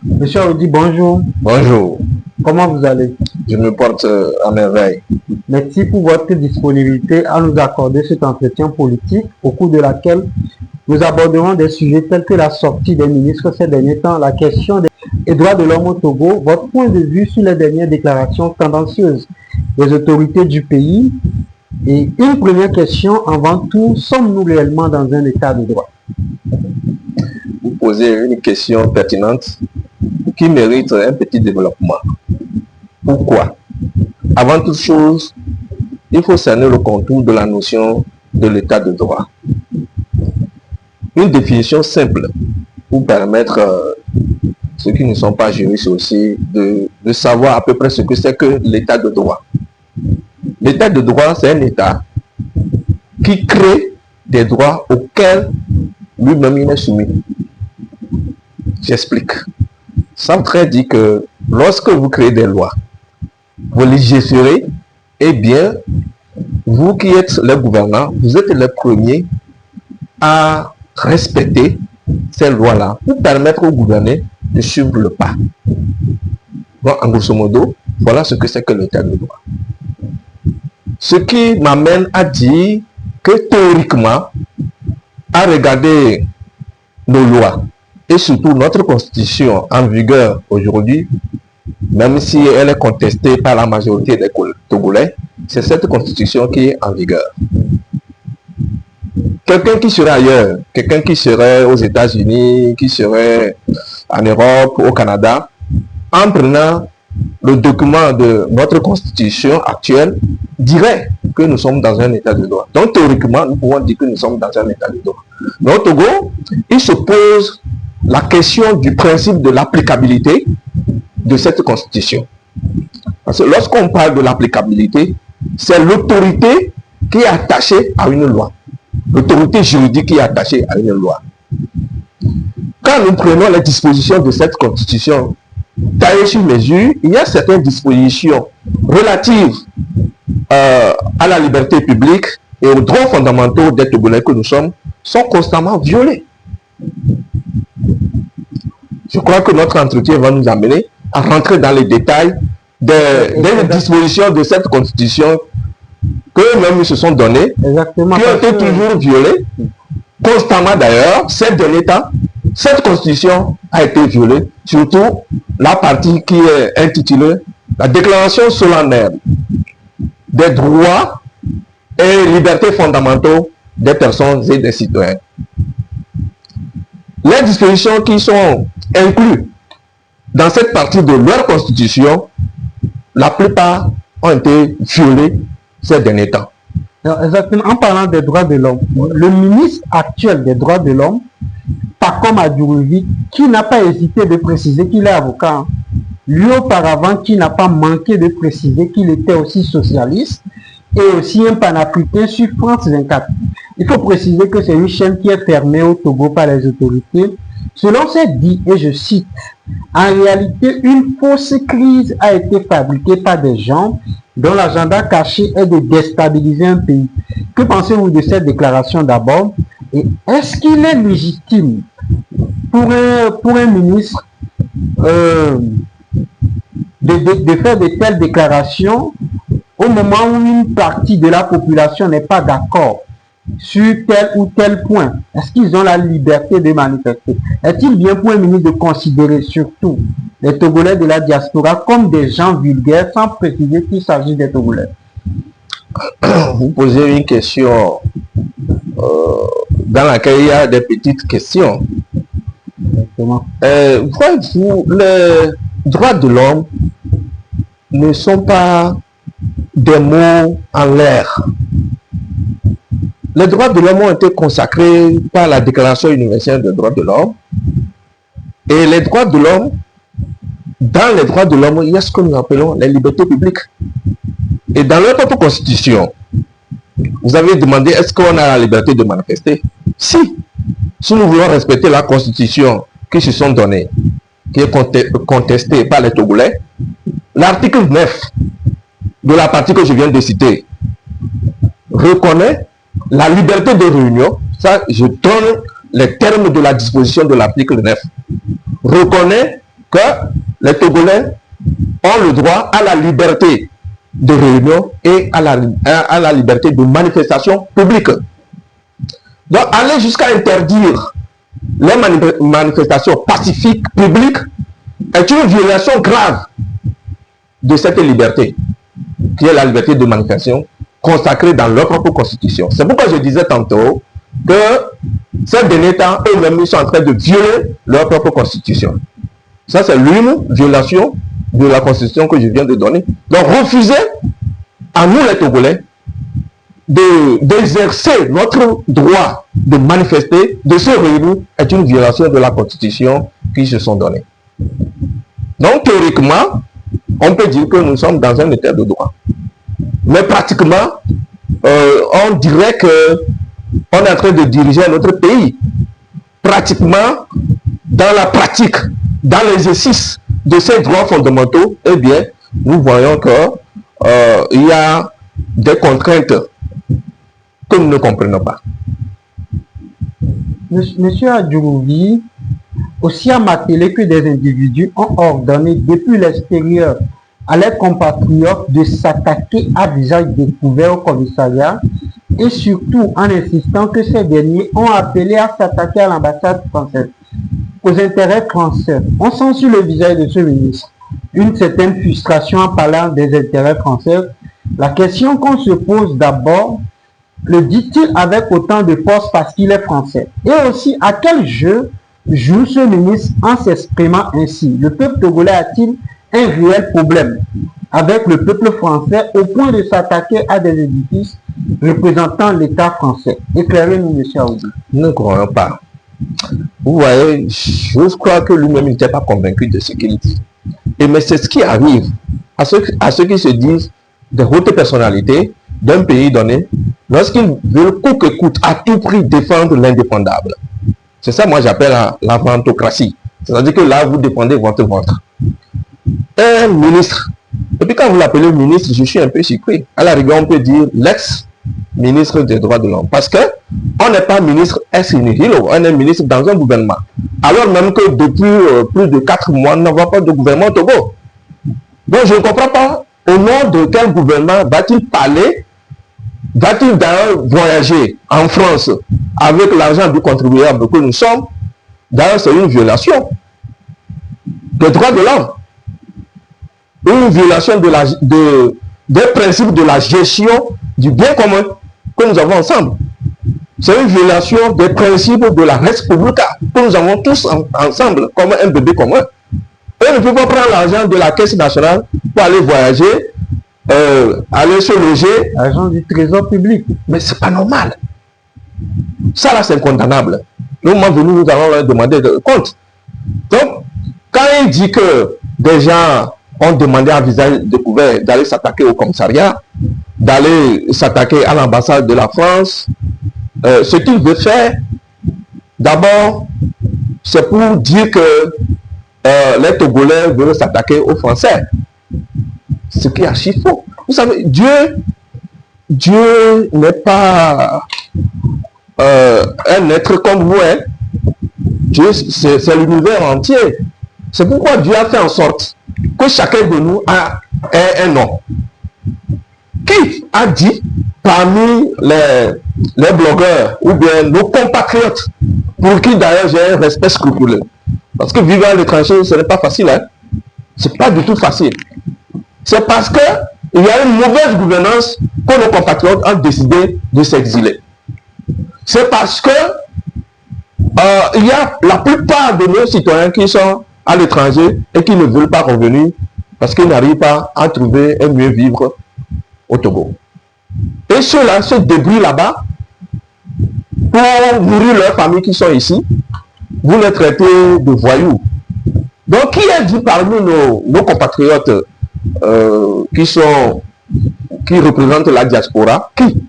Monsieur Audi, bonjour. Bonjour, Comment vous allez? je me porte à merveille. Merci pour votre disponibilité à nous accorder cet entretien politique au cours de laquelle nous aborderons des sujets tels que la sortie des ministres ces derniers temps, la question des droits de l'homme au Togo, votre point de vue sur les dernières déclarations tendancieuses des autorités du pays. Et une première question avant tout, sommes-nous réellement dans un état de droit? Vous posez une question pertinente qui mérite un petit développement. Pourquoi? Avant toute chose, il faut cerner le contour de la notion de l'état de droit. Une définition simple pour permettre ceux qui ne sont pas juristes aussi de savoir à peu près ce que c'est que l'état de droit. L'état de droit, c'est un état qui crée des droits auxquels lui-même il est soumis. J'explique. Sartre dit que lorsque vous créez des lois, vous légiférez, eh bien, vous qui êtes les gouvernants, vous êtes les premiers à respecter ces lois-là pour permettre aux gouvernés de suivre le pas. Donc, en grosso modo, voilà ce que c'est que l'état de droit. Ce qui m'amène à dire que théoriquement, à regarder nos lois et surtout notre constitution en vigueur aujourd'hui, même si elle est contestée par la majorité des Togolais, c'est cette constitution qui est en vigueur. Quelqu'un qui serait ailleurs, quelqu'un qui serait aux États-Unis, qui serait en Europe, au Canada, en prenant le document de notre constitution actuelle, dirait que nous sommes dans un état de droit. Donc théoriquement, nous pouvons dire que nous sommes dans un état de droit. Mais au Togo, il se pose la question du principe de l'applicabilité de cette constitution. Parce que lorsqu'on parle de l'applicabilité, c'est l'autorité qui est attachée à une loi. L'autorité juridique qui est attachée à une loi. Quand nous prenons les dispositions de cette constitution taillées sur mesure, il y a certaines dispositions relatives à la liberté publique et aux droits fondamentaux des Togolais que nous sommes sont constamment violés. Je crois que notre entretien va nous amener à rentrer dans les détails des dispositions de cette constitution qu'eux-mêmes ils se sont données, qui ont été toujours violées, constamment d'ailleurs, ces derniers temps. Cette constitution a été violée, surtout la partie qui est intitulée la déclaration solennelle des droits et libertés fondamentaux des personnes et des citoyens. Les dispositions qui sont incluses dans cette partie de leur constitution, la plupart ont été violées ces derniers temps. Alors, exactement, en parlant des droits de l'homme, le ministre actuel des droits de l'homme, Pacome Adjourovic, qui n'a pas hésité de préciser qu'il est avocat, lui auparavant qui n'a pas manqué de préciser qu'il était aussi socialiste et aussi un panafricain sur France 24. Il faut préciser que c'est une chaîne qui est fermée au Togo par les autorités. Selon ces dits, et je cite, en réalité, une fausse crise a été fabriquée par des gens dont l'agenda caché est de déstabiliser un pays. Que pensez-vous de cette déclaration d'abord? Et est-ce qu'il est légitime pour un ministre de faire de telles déclarations au moment où une partie de la population n'est pas d'accord sur tel ou tel point? Est-ce qu'ils ont la liberté de manifester? Est-il bien pour un ministre de considérer surtout les Togolais de la diaspora comme des gens vulgaires sans préciser qu'il s'agit des Togolais? Vous posez une question dans laquelle il y a des petites questions. Voyez-vous, les droits de l'homme ne sont pas des mots en l'air. Les droits de l'homme ont été consacrés par la Déclaration universelle des droits de l'homme. Et les droits de l'homme, dans les droits de l'homme, il y a ce que nous appelons les libertés publiques. Et dans notre constitution, vous avez demandé est-ce qu'on a la liberté de manifester? Si nous voulons respecter la constitution qui se sont données, qui est contestée par les Togolais, l'article 9 de la partie que je viens de citer reconnaît la liberté de réunion. Ça, je donne les termes de la disposition de l'article 9. Reconnaît que les Togolais ont le droit à la liberté de réunion et à la liberté de manifestation publique. Donc, aller jusqu'à interdire les manifestations pacifiques publiques est une violation grave de cette liberté, qui est la liberté de manifestation consacrée dans leur propre constitution. C'est pourquoi je disais tantôt que ces derniers temps, eux-mêmes, sont en train de violer leur propre constitution. Ça, c'est l'une violation de la constitution que je viens de donner. Donc, refuser à nous, les Togolais, d'exercer notre droit de manifester, de se réunir, est une violation de la constitution qui se sont données. Donc, théoriquement, on peut dire que nous sommes dans un état de droit. Mais pratiquement, on dirait qu'on est en train de diriger notre pays. Pratiquement, dans la pratique, dans l'exercice de ces droits fondamentaux, eh bien, nous voyons qu'il y a des contraintes que nous ne comprenons pas. Monsieur Adjouroubi, aussi à Matélé que des individus ont ordonné depuis l'extérieur à leurs compatriotes de s'attaquer à visage découvert au commissariat et surtout en insistant que ces derniers ont appelé à s'attaquer à l'ambassade française, aux intérêts français. On sent sur le visage de ce ministre une certaine frustration en parlant des intérêts français. La question qu'on se pose d'abord, le dit-il avec autant de force parce qu'il est français? Et aussi, à quel jeu joue ce ministre en s'exprimant ainsi? Le peuple togolais a-t-il un réel problème avec le peuple français au point de s'attaquer à des édifices représentant l'État français? Éclairez-nous, M. Aoudi. Nous ne croyons pas. Vous voyez, je crois que lui-même n'était pas convaincu de ce qu'il dit. Mais c'est ce qui arrive à ceux qui se disent de hautes personnalités d'un pays donné, lorsqu'ils veulent coûte que coûte, à tout prix défendre l'indépendable. C'est ça, moi, j'appelle la ventocratie. C'est-à-dire que là, vous défendez votre ventre. Un ministre, et puis quand vous l'appelez ministre, je suis un peu surpris. À la rigueur, on peut dire l'ex-ministre des droits de l'homme. Parce que on n'est pas ministre ex nihilo, on est ministre dans un gouvernement. Alors même que depuis plus de 4 mois, nous n'avons pas de gouvernement au Togo. Donc je ne comprends pas au nom de quel gouvernement va-t-il parler, va-t-il d'ailleurs voyager en France avec l'argent du contribuable que nous sommes. D'ailleurs, c'est une violation des droits de l'homme. Une violation des principes de la gestion du bien commun que nous avons ensemble. C'est une violation des principes de la res publica que nous avons tous ensemble comme un bébé commun. On ne peut pas prendre l'argent de la caisse nationale pour aller voyager, aller se loger. L'argent du trésor public. Mais c'est pas normal. Ça là, c'est condamnable. Le moment venu, nous allons leur demander de compte. Donc, quand il dit que des gens ont demandé à visage découvert d'aller s'attaquer au commissariat, d'aller s'attaquer à l'ambassade de la France, ce qu'il veut faire, d'abord, c'est pour dire que les Togolais veulent s'attaquer aux Français. Ce qui est archi faux. Vous savez, Dieu n'est pas un être comme vous. Hein. Dieu, c'est l'univers entier. C'est pourquoi Dieu a fait en sorte que chacun de nous ait un nom. Qui a dit parmi les blogueurs ou bien nos compatriotes, pour qui d'ailleurs j'ai un respect scrupuleux? Parce que vivre à l'étranger, ce n'est pas facile. Hein? C'est pas du tout facile. C'est parce que il y a une mauvaise gouvernance que nos compatriotes ont décidé de s'exiler. C'est parce que il y a la plupart de nos citoyens qui sont à l'étranger et qui ne veulent pas revenir parce qu'ils n'arrivent pas à trouver un mieux vivre au Togo. Et ceux-là se débrouillent là-bas pour nourrir leurs familles qui sont ici. Vous les traitez de voyous. Donc, qui a dit parmi nos compatriotes qui représentent la diaspora, qui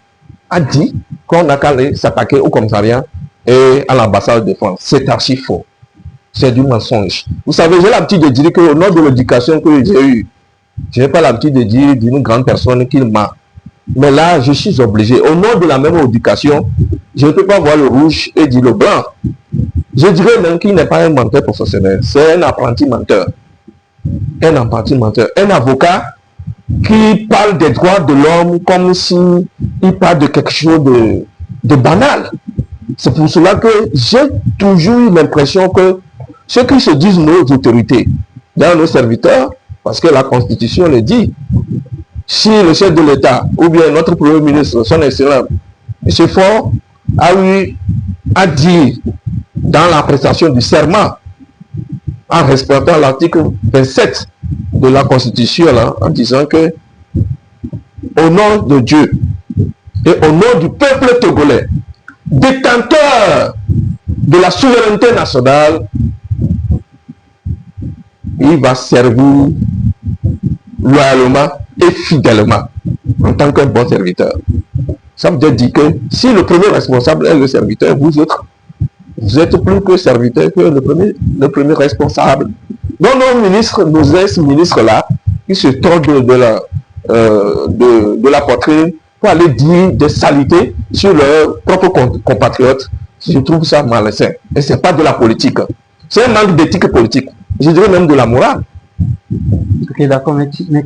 a dit qu'on n'a qu'à aller s'attaquer au commissariat et à l'ambassade de France? C'est archi faux. C'est du mensonge. Vous savez, j'ai l'habitude de dire qu'au nom de l'éducation que j'ai eue, je n'ai pas l'habitude de dire d'une grande personne qu'il m'a. Mais là, je suis obligé. Au nom de la même éducation, je ne peux pas voir le rouge et dire le blanc. Je dirais même qu'il n'est pas un menteur professionnel. C'est un apprenti menteur. un apprenti menteur. Un avocat qui parle des droits de l'homme comme s'il parle de quelque chose de banal. C'est pour cela que j'ai toujours eu l'impression que ceux qui se disent nos autorités, dans nos serviteurs, parce que la Constitution le dit, si le chef de l'État ou bien notre Premier ministre, son Excellence, M. Faure, a dit dans la prestation du serment, en respectant l'article 27 de la Constitution, là, en disant que au nom de Dieu et au nom du peuple togolais, détenteur de la souveraineté nationale, il va servir loyalement et fidèlement en tant qu'un bon serviteur. Ça veut dire que si le premier responsable est le serviteur, vous êtes plus que serviteur que le premier responsable. Donc nos ministres, nos ex-ministres là, qui se tordent de la poitrine pour aller dire des saletés sur leurs propres compatriotes, je trouve ça malsain. Et ce n'est pas de la politique. C'est un manque d'éthique politique. Je dirais même de la morale. Ok, d'accord,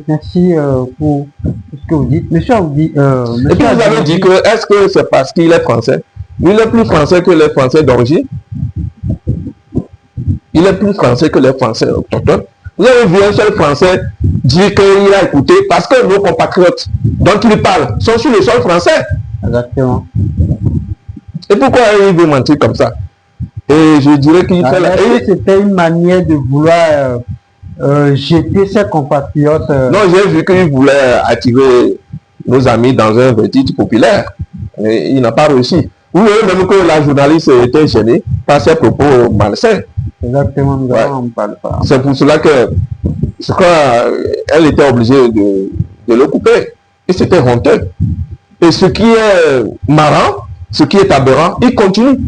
merci pour ce que vous dites. Monsieur Aoudi, et puis vous avez dit que, est-ce que c'est parce qu'il est français? Il est plus français que les Français d'origine. Il est plus français que les Français autochtones. Vous avez vu un seul Français dire qu'il a écouté parce que nos compatriotes dont il parle sont sur le sol français. Exactement. Et pourquoi il veut mentir comme ça? Et je dirais qu'il fait la... C'était une manière de vouloir jeter ses compatriotes. Non, j'ai vu qu'il voulait attirer nos amis dans un verdict populaire. Et il n'a pas réussi. Vous voyez même que la journaliste était gênée par ses propos malsains. Exactement, nous n'en parle pas. C'est pour cela que je crois qu'elle était obligée de le couper. Et c'était honteux. Et ce qui est marrant, ce qui est aberrant, il continue.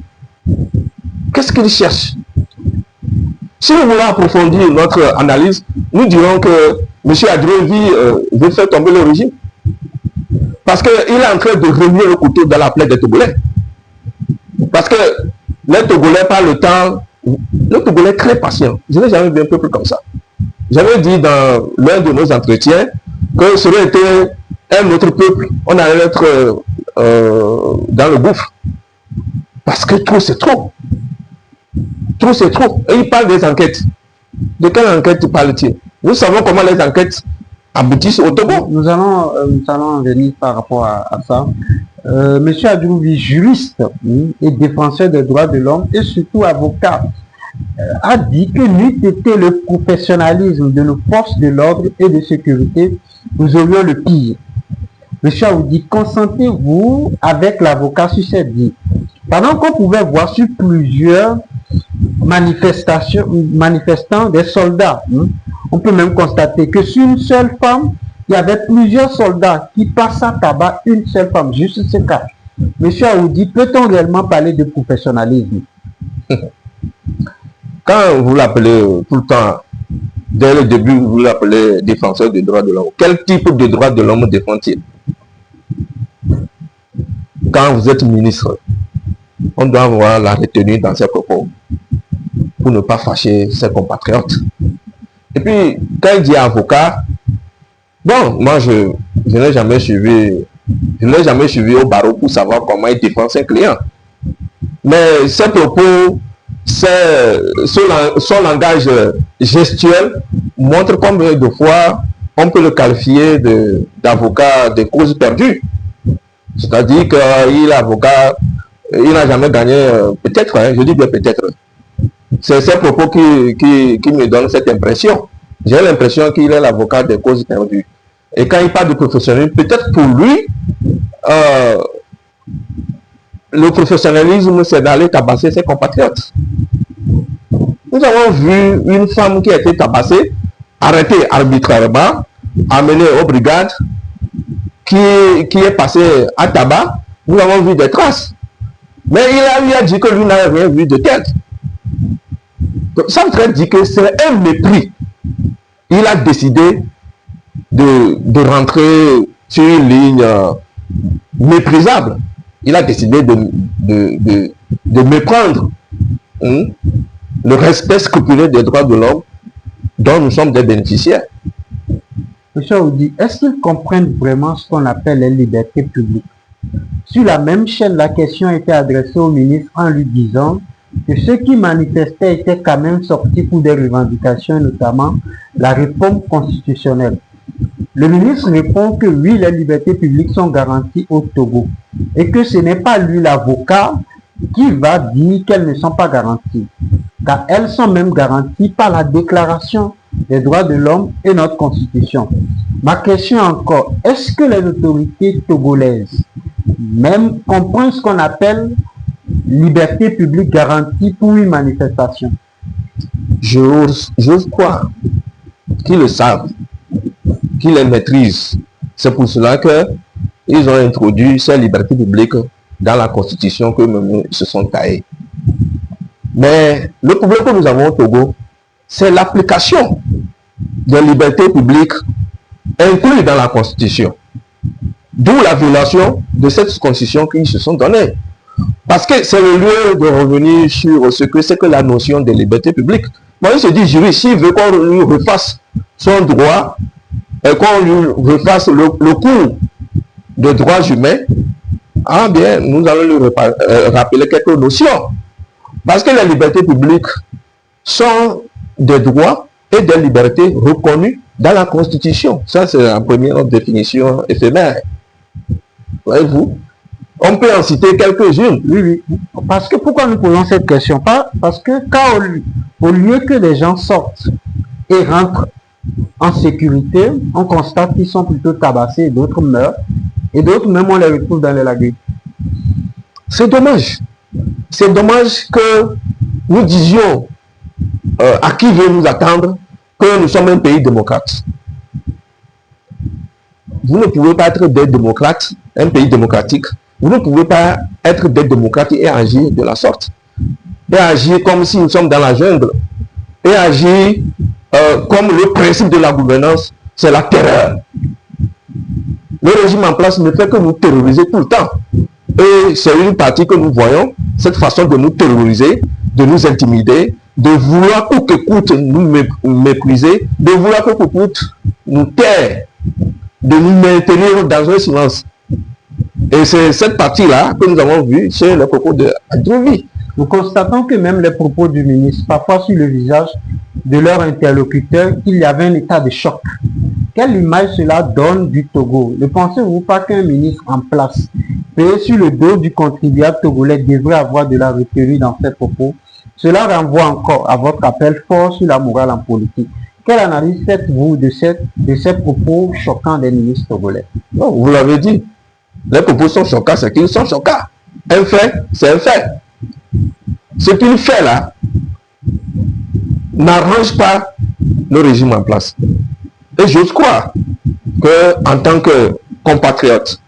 Qu'est-ce qu'il cherche? Si nous voulons approfondir notre analyse, nous dirons que M. Adrovi veut faire tomber le régime. Parce qu'il est en train de remuer le couteau dans la plaie des Togolais. Parce que les Togolais, par le temps, le Togolais est très patient. Je n'ai jamais vu un peuple comme ça. J'avais dit dans l'un de nos entretiens que ce serait été un autre peuple. On allait être dans le gouffre. Parce que trop, c'est trop. Trop, c'est trop. Et il parle des enquêtes. De quelle enquête parle-t-il? Nous savons comment les enquêtes aboutissent au Togo. Nous allons en venir par rapport à ça. Monsieur Adjouvi, juriste et défenseur des droits de l'homme et surtout avocat, a dit que n'eût été le professionnalisme de nos forces de l'ordre et de sécurité, nous aurions le pire. Monsieur Aoudi, consentez-vous avec l'avocat sur cette dit? Pendant qu'on pouvait voir sur plusieurs manifestants des soldats, on peut même constater que sur une seule femme, il y avait plusieurs soldats qui passent à tabac une seule femme, juste ce cas. Monsieur Aoudi, peut-on réellement parler de professionnalisme? Quand vous l'appelez tout le temps, dès le début, vous l'appelez défenseur des droits de l'homme, quel type de droits de l'homme défend-il? Quand vous êtes ministre, on doit avoir la retenue dans ses propos pour ne pas fâcher ses compatriotes. Et puis, quand il dit avocat, bon, moi je n'ai jamais suivi au barreau pour savoir comment il défend ses clients. Mais ses propos, son langage gestuel montre combien de fois on peut le qualifier d'avocat de cause perdue. C'est-à-dire qu'il est avocat, il n'a jamais gagné, peut-être, je dis bien peut-être. C'est ces propos qui me donnent cette impression. J'ai l'impression qu'il est l'avocat des causes perdues. Et quand il parle de professionnalisme, peut-être pour lui, le professionnalisme, c'est d'aller tabasser ses compatriotes. Nous avons vu une femme qui a été tabassée, arrêtée arbitrairement, amenée aux brigades, qui est passée à tabac. Nous avons vu des traces. Mais il a dit que lui n'avait rien vu de tête. Ça veut dire que c'est un mépris. Il a décidé de rentrer sur une ligne méprisable. Il a décidé de méprendre le respect scrupuleux des droits de l'homme dont nous sommes des bénéficiaires. Monsieur Aoudi, est-ce qu'ils comprennent vraiment ce qu'on appelle les libertés publiques? Sur la même chaîne, la question a été adressée au ministre en lui disant que ceux qui manifestaient étaient quand même sortis pour des revendications, notamment la réforme constitutionnelle. Le ministre répond que oui, les libertés publiques sont garanties au Togo et que ce n'est pas lui, l'avocat, qui va dire qu'elles ne sont pas garanties, car elles sont même garanties par la Déclaration des droits de l'homme et notre Constitution. Ma question encore, est-ce que les autorités togolaises même comprennent ce qu'on appelle liberté publique garantie pour une manifestation? J'ose croire qu'ils le savent, qu'ils les maîtrisent. C'est pour cela qu'ils ont introduit ces libertés publiques dans la constitution que même se sont taillés. Mais le problème que nous avons au Togo, c'est l'application des libertés publiques incluses dans la constitution. D'où la violation de cette constitution qu'ils se sont donnée. Parce que c'est le lieu de revenir sur ce que c'est que la notion de liberté publique. Moi, il se dit, juriste, s'il veut qu'on lui refasse son droit, et qu'on lui refasse le cours de droits humains, ah bien, nous allons lui rappeler quelques notions. Parce que les libertés publiques sont des droits et des libertés reconnus dans la Constitution. Ça, c'est la première définition éphémère. Voyez-vous? On peut en citer quelques-unes. Oui. Parce que pourquoi nous posons cette question? Parce que quand au lieu que les gens sortent et rentrent en sécurité, on constate qu'ils sont plutôt tabassés et d'autres meurent. Et d'autres même on les retrouve dans les lagunes. C'est dommage. C'est dommage que nous disions à qui veut nous attendre que nous sommes un pays démocrate. Vous ne pouvez pas être des démocrates, un pays démocratique. Vous ne pouvez pas être des démocrates et agir de la sorte. Et agir comme si nous sommes dans la jungle. Et agir comme le principe de la gouvernance, c'est la terreur. Le régime en place ne fait que nous terroriser tout le temps. Et c'est une partie que nous voyons, cette façon de nous terroriser, de nous intimider, de vouloir coûte que coûte nous mépriser, de vouloir coûte que coûte nous taire, de nous maintenir dans un silence. Et c'est cette partie-là que nous avons vue chez les propos de Adjovi. Nous constatons que même les propos du ministre, parfois sur le visage de leur interlocuteur, qu'il y avait un état de choc. Quelle image cela donne du Togo? Ne pensez-vous pas qu'un ministre en place, payé sur le dos du contribuable togolais, devrait avoir de la retenue dans ses propos? Cela renvoie encore à votre appel fort sur la morale en politique. Quelle analyse faites-vous de ces propos choquants des ministres togolais? Non, vous l'avez dit. Les propos sont choquants, c'est qu'ils sont choquants. Un fait, c'est un fait. Ce qu'il fait là n'arrange pas le régime en place. Et j'ose croire qu'en tant que compatriote,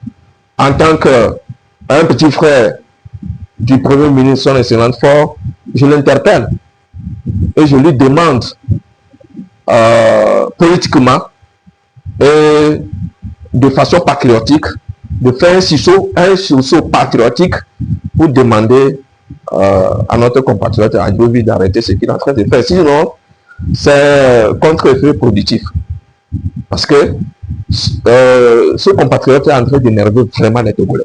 en tant qu'un petit frère du Premier ministre, son Excellence Faure, je l'interpelle et je lui demande politiquement et de façon patriotique de faire un sursaut patriotique pour demander à notre compatriote Adjovi d'arrêter ce qu'il est en train de faire. Sinon, c'est contre-effet productif. Parce que ce compatriote est en train d'énerver vraiment les Togolais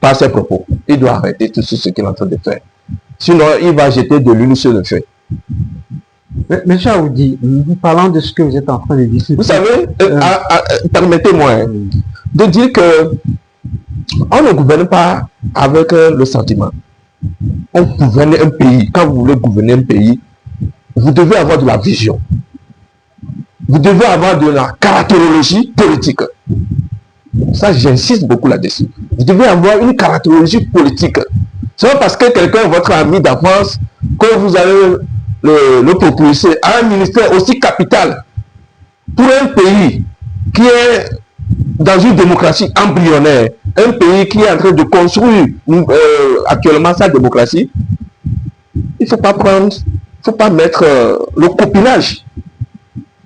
par ses propos. Il doit arrêter tout ce qu'il est en train de faire. Sinon, il va jeter de l'huile sur le feu. Monsieur Aoudi, nous parlons de ce que vous êtes en train de dire. Vous savez, permettez-moi de dire que on ne gouverne pas avec le sentiment. On gouverne un pays. Quand vous voulez gouverner un pays, vous devez avoir de la vision. Vous devez avoir de la caractérologie politique. Ça, j'insiste beaucoup là-dessus. Vous devez avoir une caractérologie politique. C'est pas parce que quelqu'un est votre ami d'enfance que vous allez le propulser à un ministère aussi capital pour un pays qui est dans une démocratie embryonnaire, un pays qui est en train de construire actuellement sa démocratie. Il ne faut pas mettre le copinage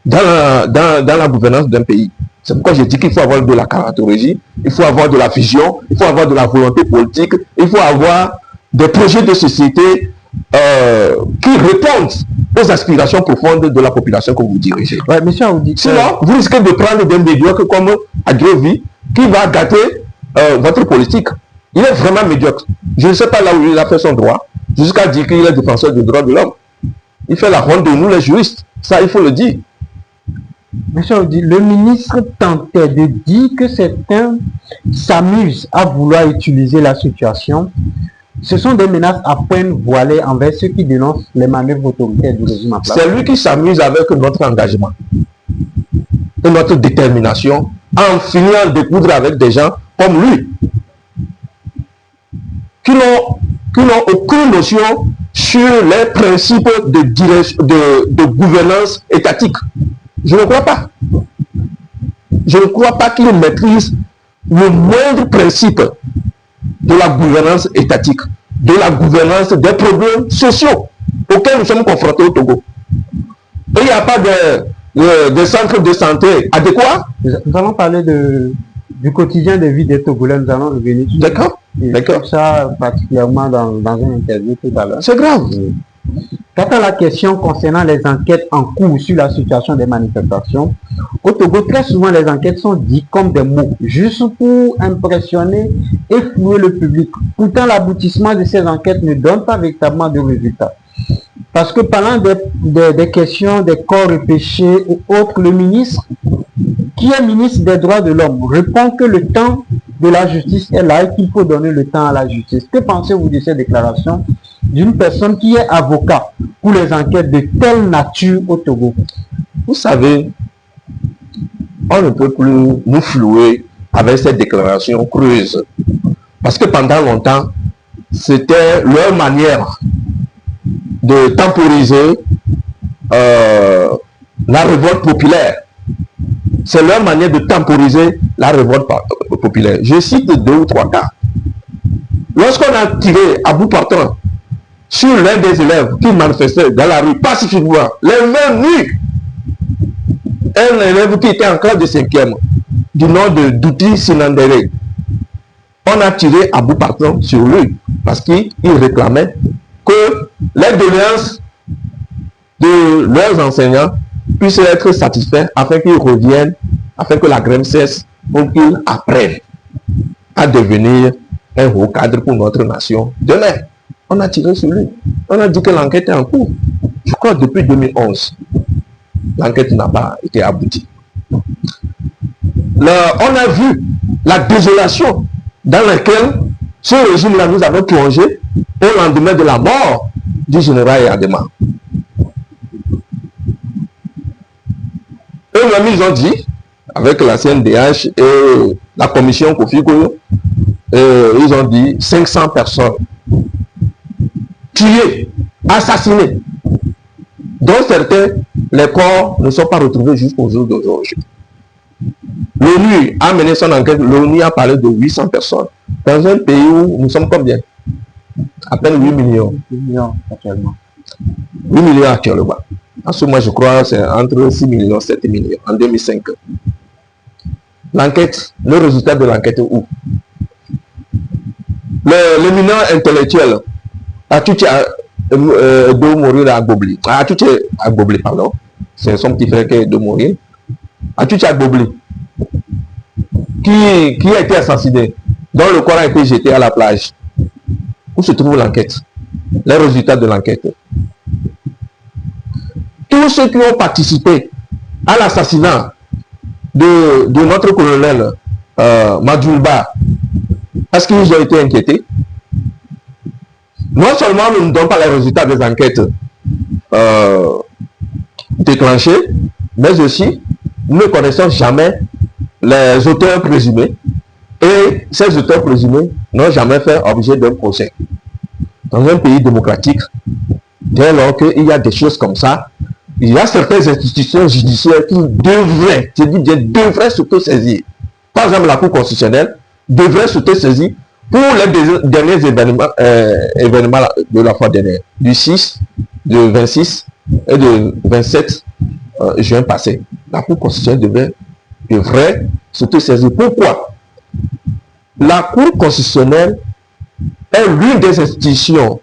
dans la gouvernance d'un pays. C'est pourquoi je dis qu'il faut avoir de la caractérologie, il faut avoir de la vision, il faut avoir de la volonté politique, il faut avoir des projets de société qui répondent aux aspirations profondes de la population que vous dirigez. Ouais, monsieur Aoudi. Sinon, vous risquez de prendre des médiocres comme Adjovi qui va gâter votre politique. Il est vraiment médiocre. Je ne sais pas là où il a fait son droit, jusqu'à dire qu'il est défenseur des droits de l'homme. Il fait la honte de nous les juristes. Ça, il faut le dire. Monsieur Aoudi, le ministre tentait de dire que certains s'amusent à vouloir utiliser la situation. Ce sont des menaces à peine voilées envers ceux qui dénoncent les manœuvres autoritaires du régime en place. C'est lui qui s'amuse avec notre engagement et notre détermination en finissant de découdre avec des gens comme lui qui n'ont aucune notion sur les principes de gouvernance étatique. Je ne crois pas. Je ne crois pas qu'il maîtrise le moindre principe de la gouvernance étatique, de la gouvernance des problèmes sociaux auxquels nous sommes confrontés au Togo. Et il n'y a pas de centre de santé adéquat. Nous allons parler du quotidien de vie des Togolais, nous allons revenir sur D'accord. ça particulièrement dans une interview tout à l'heure. C'est grave. Quant à la question concernant les enquêtes en cours sur la situation des manifestations, au Togo, très souvent les enquêtes sont dites comme des mots, juste pour impressionner et flouer le public. Pourtant, l'aboutissement de ces enquêtes ne donne pas véritablement de résultats. Parce que parlant des questions des corps repêchés et autres, le ministre, qui est ministre des droits de l'homme, répond que le temps de la justice est là et qu'il faut donner le temps à la justice. Que pensez-vous de ces déclarations d'une personne qui est avocat pour les enquêtes de telle nature au Togo? Vous savez, on ne peut plus nous flouer avec cette déclaration creuse. Parce que pendant longtemps, c'était leur manière de temporiser la révolte populaire. C'est leur manière de temporiser la révolte populaire. Je cite 2 ou 3 cas. Lorsqu'on a tiré à bout portant sur l'un des élèves qui manifestait dans la rue pacifiquement, les mains nues, un élève qui était en classe de 5e, du nom de Douti Sinandere, on a tiré à bout portant sur lui parce qu'il réclamait que les doléances de leurs enseignants puissent être satisfaits afin qu'ils reviennent, afin que la grève cesse, pour qu'ils apprennent à devenir un haut cadre pour notre nation. Demain, on a tiré sur lui. On a dit que l'enquête est en cours. Je crois depuis 2011, l'enquête n'a pas été aboutie. On a vu la désolation dans laquelle ce régime-là nous avait plongé au lendemain de la mort du général Yadema. Eux-mêmes, ils ont dit, avec la CNDH et la commission Kofi Koyo, ils ont dit 500 personnes tuées, assassinées, dont certains, les corps ne sont pas retrouvés jusqu'au jour d'aujourd'hui. L'ONU a mené son enquête, l'ONU a parlé de 800 personnes. Dans un pays où nous sommes combien? À peine 8 millions. 8 millions actuellement. 8 millions actuellement. En ce moment, je crois c'est entre 6 millions et 7 millions en 2005. L'enquête, le résultat de l'enquête est où? L'éminent intellectuel Atuche de mourir à Gobli. Atuche à Gobli, pardon. C'est son petit frère qui est de mourir. Atuche à Gobli, qui a été assassiné, dont le corps a été jeté à la plage. Où se trouve l'enquête? Les résultats de l'enquête. Tous ceux qui ont participé à l'assassinat de notre colonel Madjoulba, est-ce qu'ils ont été inquiétés? Non seulement nous ne donnons pas les résultats des enquêtes déclenchées, mais aussi nous ne connaissons jamais les auteurs présumés et ces auteurs présumés n'ont jamais fait objet d'un procès. Dans un pays démocratique, dès lors qu'il y a des choses comme ça, il y a certaines institutions judiciaires qui devraient, je dis bien, devraient s'auto-saisir. Par exemple, la Cour constitutionnelle devrait s'auto-saisir pour les derniers événements de la fois dernière, du 6, de 26 et de 27 juin passé. La Cour constitutionnelle devrait s'auto-saisir. Pourquoi? La Cour constitutionnelle est l'une des institutions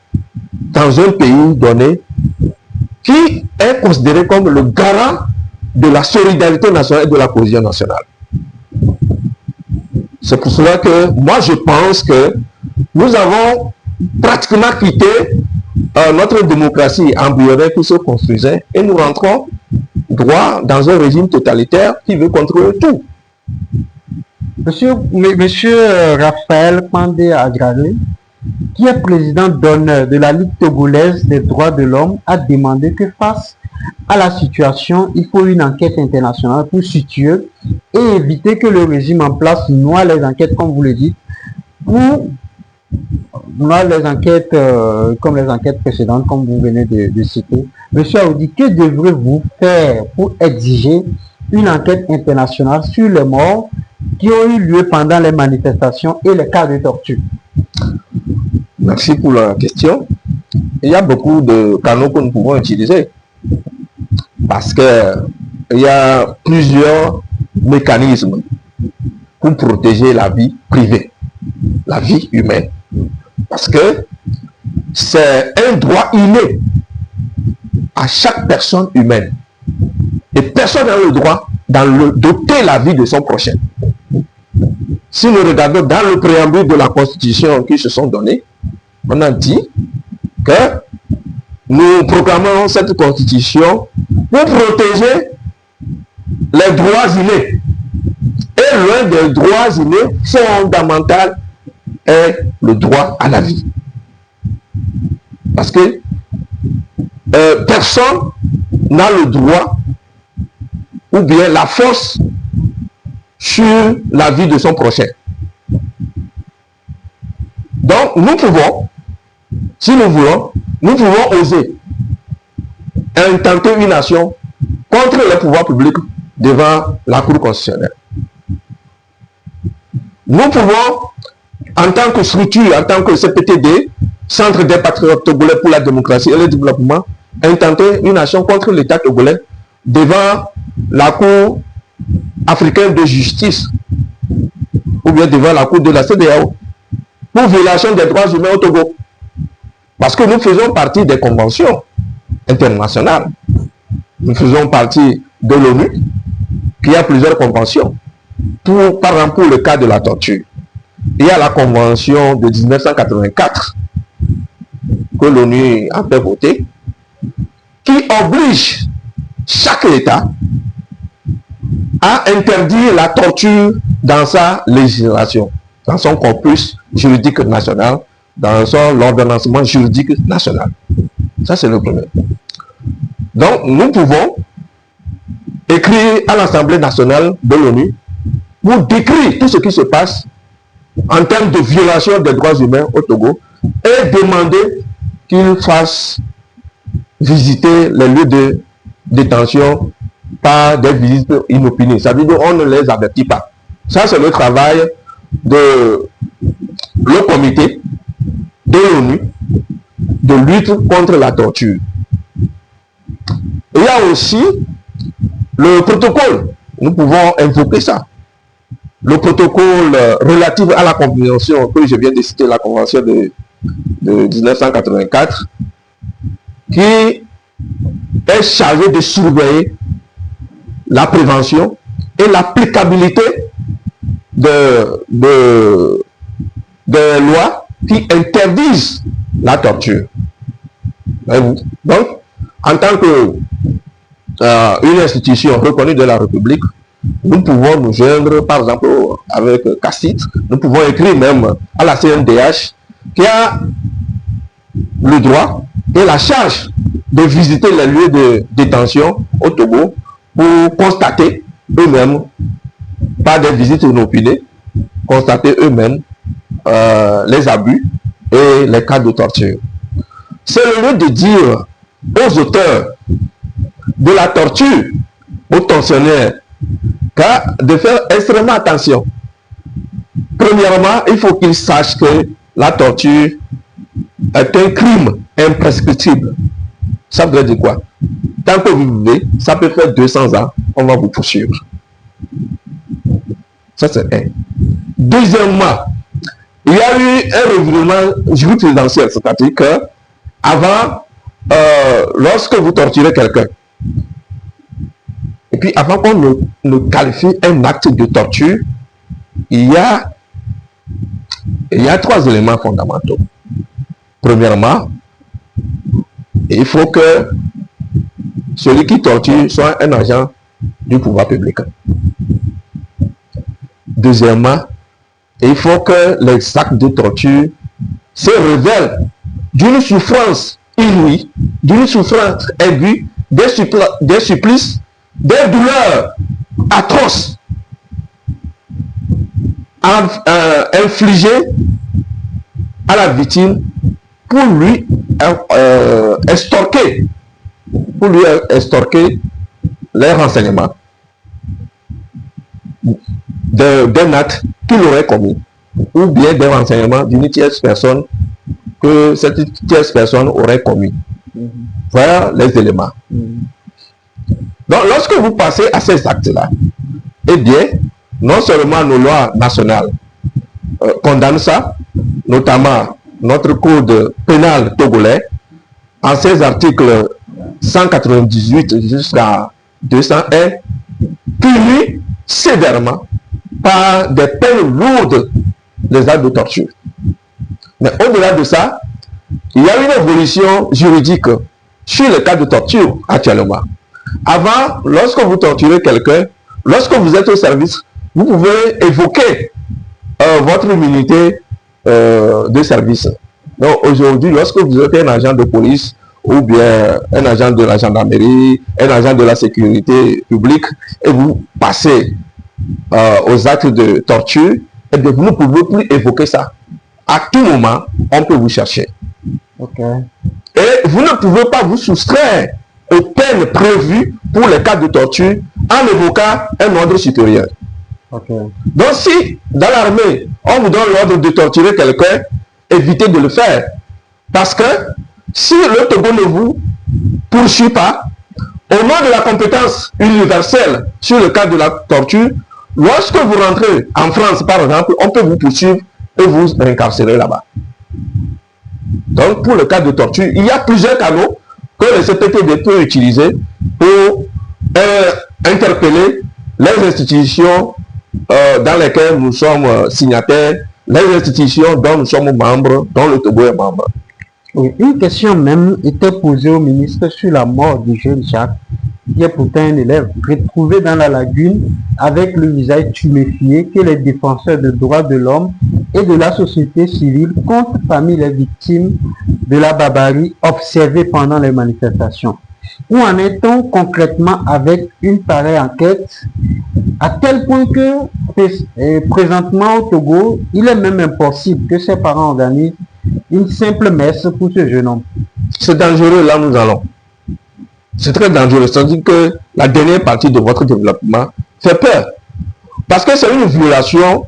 dans un pays donné qui est considéré comme le garant de la solidarité nationale et de la cohésion nationale. C'est pour cela que moi je pense que nous avons pratiquement quitté notre démocratie embryonnaire qui se construisait et nous rentrons droit dans un régime totalitaire qui veut contrôler tout. Monsieur Raphaël Pandé Adralé, qui est président d'honneur de la Ligue togolaise des droits de l'homme, a demandé que face à la situation, il faut une enquête internationale pour situer et éviter que le régime en place noie les enquêtes, comme vous le dites, pour noie les enquêtes comme les enquêtes précédentes, comme vous venez de citer. Monsieur Aoudi, que devrez-vous faire pour exiger une enquête internationale sur les morts qui ont eu lieu pendant les manifestations et les cas de torture? Merci pour la question. Il y a beaucoup de canaux que nous pouvons utiliser parce qu'il y a plusieurs mécanismes pour protéger la vie privée, la vie humaine. Parce que c'est un droit inné à chaque personne humaine. Et personne n'a le droit d'ôter la vie de son prochain. Si nous regardons dans le préambule de la Constitution qui se sont donnés, on a dit que nous proclamons cette Constitution pour protéger les droits innés. Et l'un des droits innés fondamentaux est le droit à la vie. Parce que personne n'a le droit ou bien la force sur la vie de son prochain. Donc, nous pouvons, si nous voulons, nous pouvons oser intenter une action contre le pouvoir public devant la Cour constitutionnelle. Nous pouvons, en tant que structure, en tant que CPTD, Centre des patriotes togolais pour la démocratie et le développement, intenter une action contre l'État togolais devant la Cour africaine de justice ou bien devant la Cour de la CEDEAO pour violation des droits humains au Togo. Parce que nous faisons partie des conventions internationales. Nous faisons partie de l'ONU, qui a plusieurs conventions. Par exemple, pour le cas de la torture, il y a la convention de 1984 que l'ONU a fait voter, qui oblige chaque État à interdire la torture dans sa législation, dans son corpus juridique national, dans son ordonnancement juridique national. Ça, c'est le premier. Donc, nous pouvons écrire à l'Assemblée nationale de l'ONU pour décrire tout ce qui se passe en termes de violation des droits humains au Togo et demander qu'ils fassent visiter les lieux de détention par des visites inopinées. Ça veut dire qu'on ne les avertit pas. Ça, c'est le travail de le comité de l'ONU de lutte contre la torture. Il y a aussi le protocole. Nous pouvons invoquer ça. Le protocole relatif à la convention que je viens de citer, la convention de 1984, qui est chargé de surveiller la prévention et l'applicabilité de lois qui interdisent la torture. Donc, en tant que une institution reconnue de la République, nous pouvons nous joindre, par exemple, avec CACIT, nous pouvons écrire même à la CNDH qui a le droit et la charge de visiter les lieux de détention au Togo pour constater eux-mêmes, par des visites inopinées, constater eux-mêmes les abus et les cas de torture. C'est le lieu de dire aux auteurs de la torture, aux tortionnaires, de faire extrêmement attention. Premièrement, il faut qu'ils sachent que la torture est un crime imprescriptible. Ça veut dire quoi? Tant que vous vivez, ça peut faire 200 ans, on va vous poursuivre. Ça, c'est un. Deuxièmement, il y a eu un revirement jurisprudentiel, c'est-à-dire que avant lorsque vous torturez quelqu'un, et puis avant qu'on ne qualifie un acte de torture, il y a 3 éléments fondamentaux. Premièrement, il faut que celui qui torture soit un agent du pouvoir public. Deuxièmement, il faut que les actes de torture se révèlent d'une souffrance inouïe, d'une souffrance aiguë, des supplices, des douleurs atroces infligées à la victime pour lui extorquer les renseignements d'un acte qu'il aurait commis, ou bien des renseignements d'une tierce personne que cette tierce personne aurait commis. Voilà les éléments. Donc, lorsque vous passez à ces actes-là, eh bien, non seulement nos lois nationales condamnent ça, notamment notre code pénal togolais, en ses articles 198 jusqu'à 201, punit sévèrement par des peines lourdes les actes de torture. Mais au-delà de ça, il y a une évolution juridique sur le cas de torture actuellement. Avant, lorsque vous torturez quelqu'un, lorsque vous êtes au service, vous pouvez évoquer votre immunité de service. Donc aujourd'hui, lorsque vous êtes un agent de police ou bien un agent de la gendarmerie, un agent de la sécurité publique, et vous passez aux actes de torture, et bien vous ne pouvez plus évoquer ça. À tout moment, on peut vous chercher. Okay. Et vous ne pouvez pas vous soustraire aux peines prévues pour les cas de torture en évoquant un ordre supérieur. Okay. Donc si dans l'armée, on vous donne l'ordre de torturer quelqu'un, évitez de le faire. Parce que si le Togo ne vous poursuit pas, au nom de la compétence universelle sur le cas de la torture, lorsque vous rentrez en France, par exemple, on peut vous poursuivre et vous incarcérer là-bas. Donc, pour le cas de torture, il y a plusieurs canaux que le CPTD peut utiliser pour interpeller les institutions dans lesquelles nous sommes signataires, les institutions dont nous sommes membres, dont le Togo est membre. Oui, une question même était posée au ministre sur la mort du jeune Jacques, qui est pourtant un élève retrouvé dans la lagune avec le visage tuméfié, que les défenseurs des droits de l'homme et de la société civile comptent parmi les victimes de la barbarie observée pendant les manifestations. Où en est-on concrètement avec une pareille enquête, à tel point que présentement au Togo, il est même impossible que ses parents organisent une simple messe pour ce jeune homme? C'est dangereux, là nous allons. C'est très dangereux. C'est-à-dire que la dernière partie de votre développement fait peur. Parce que c'est une violation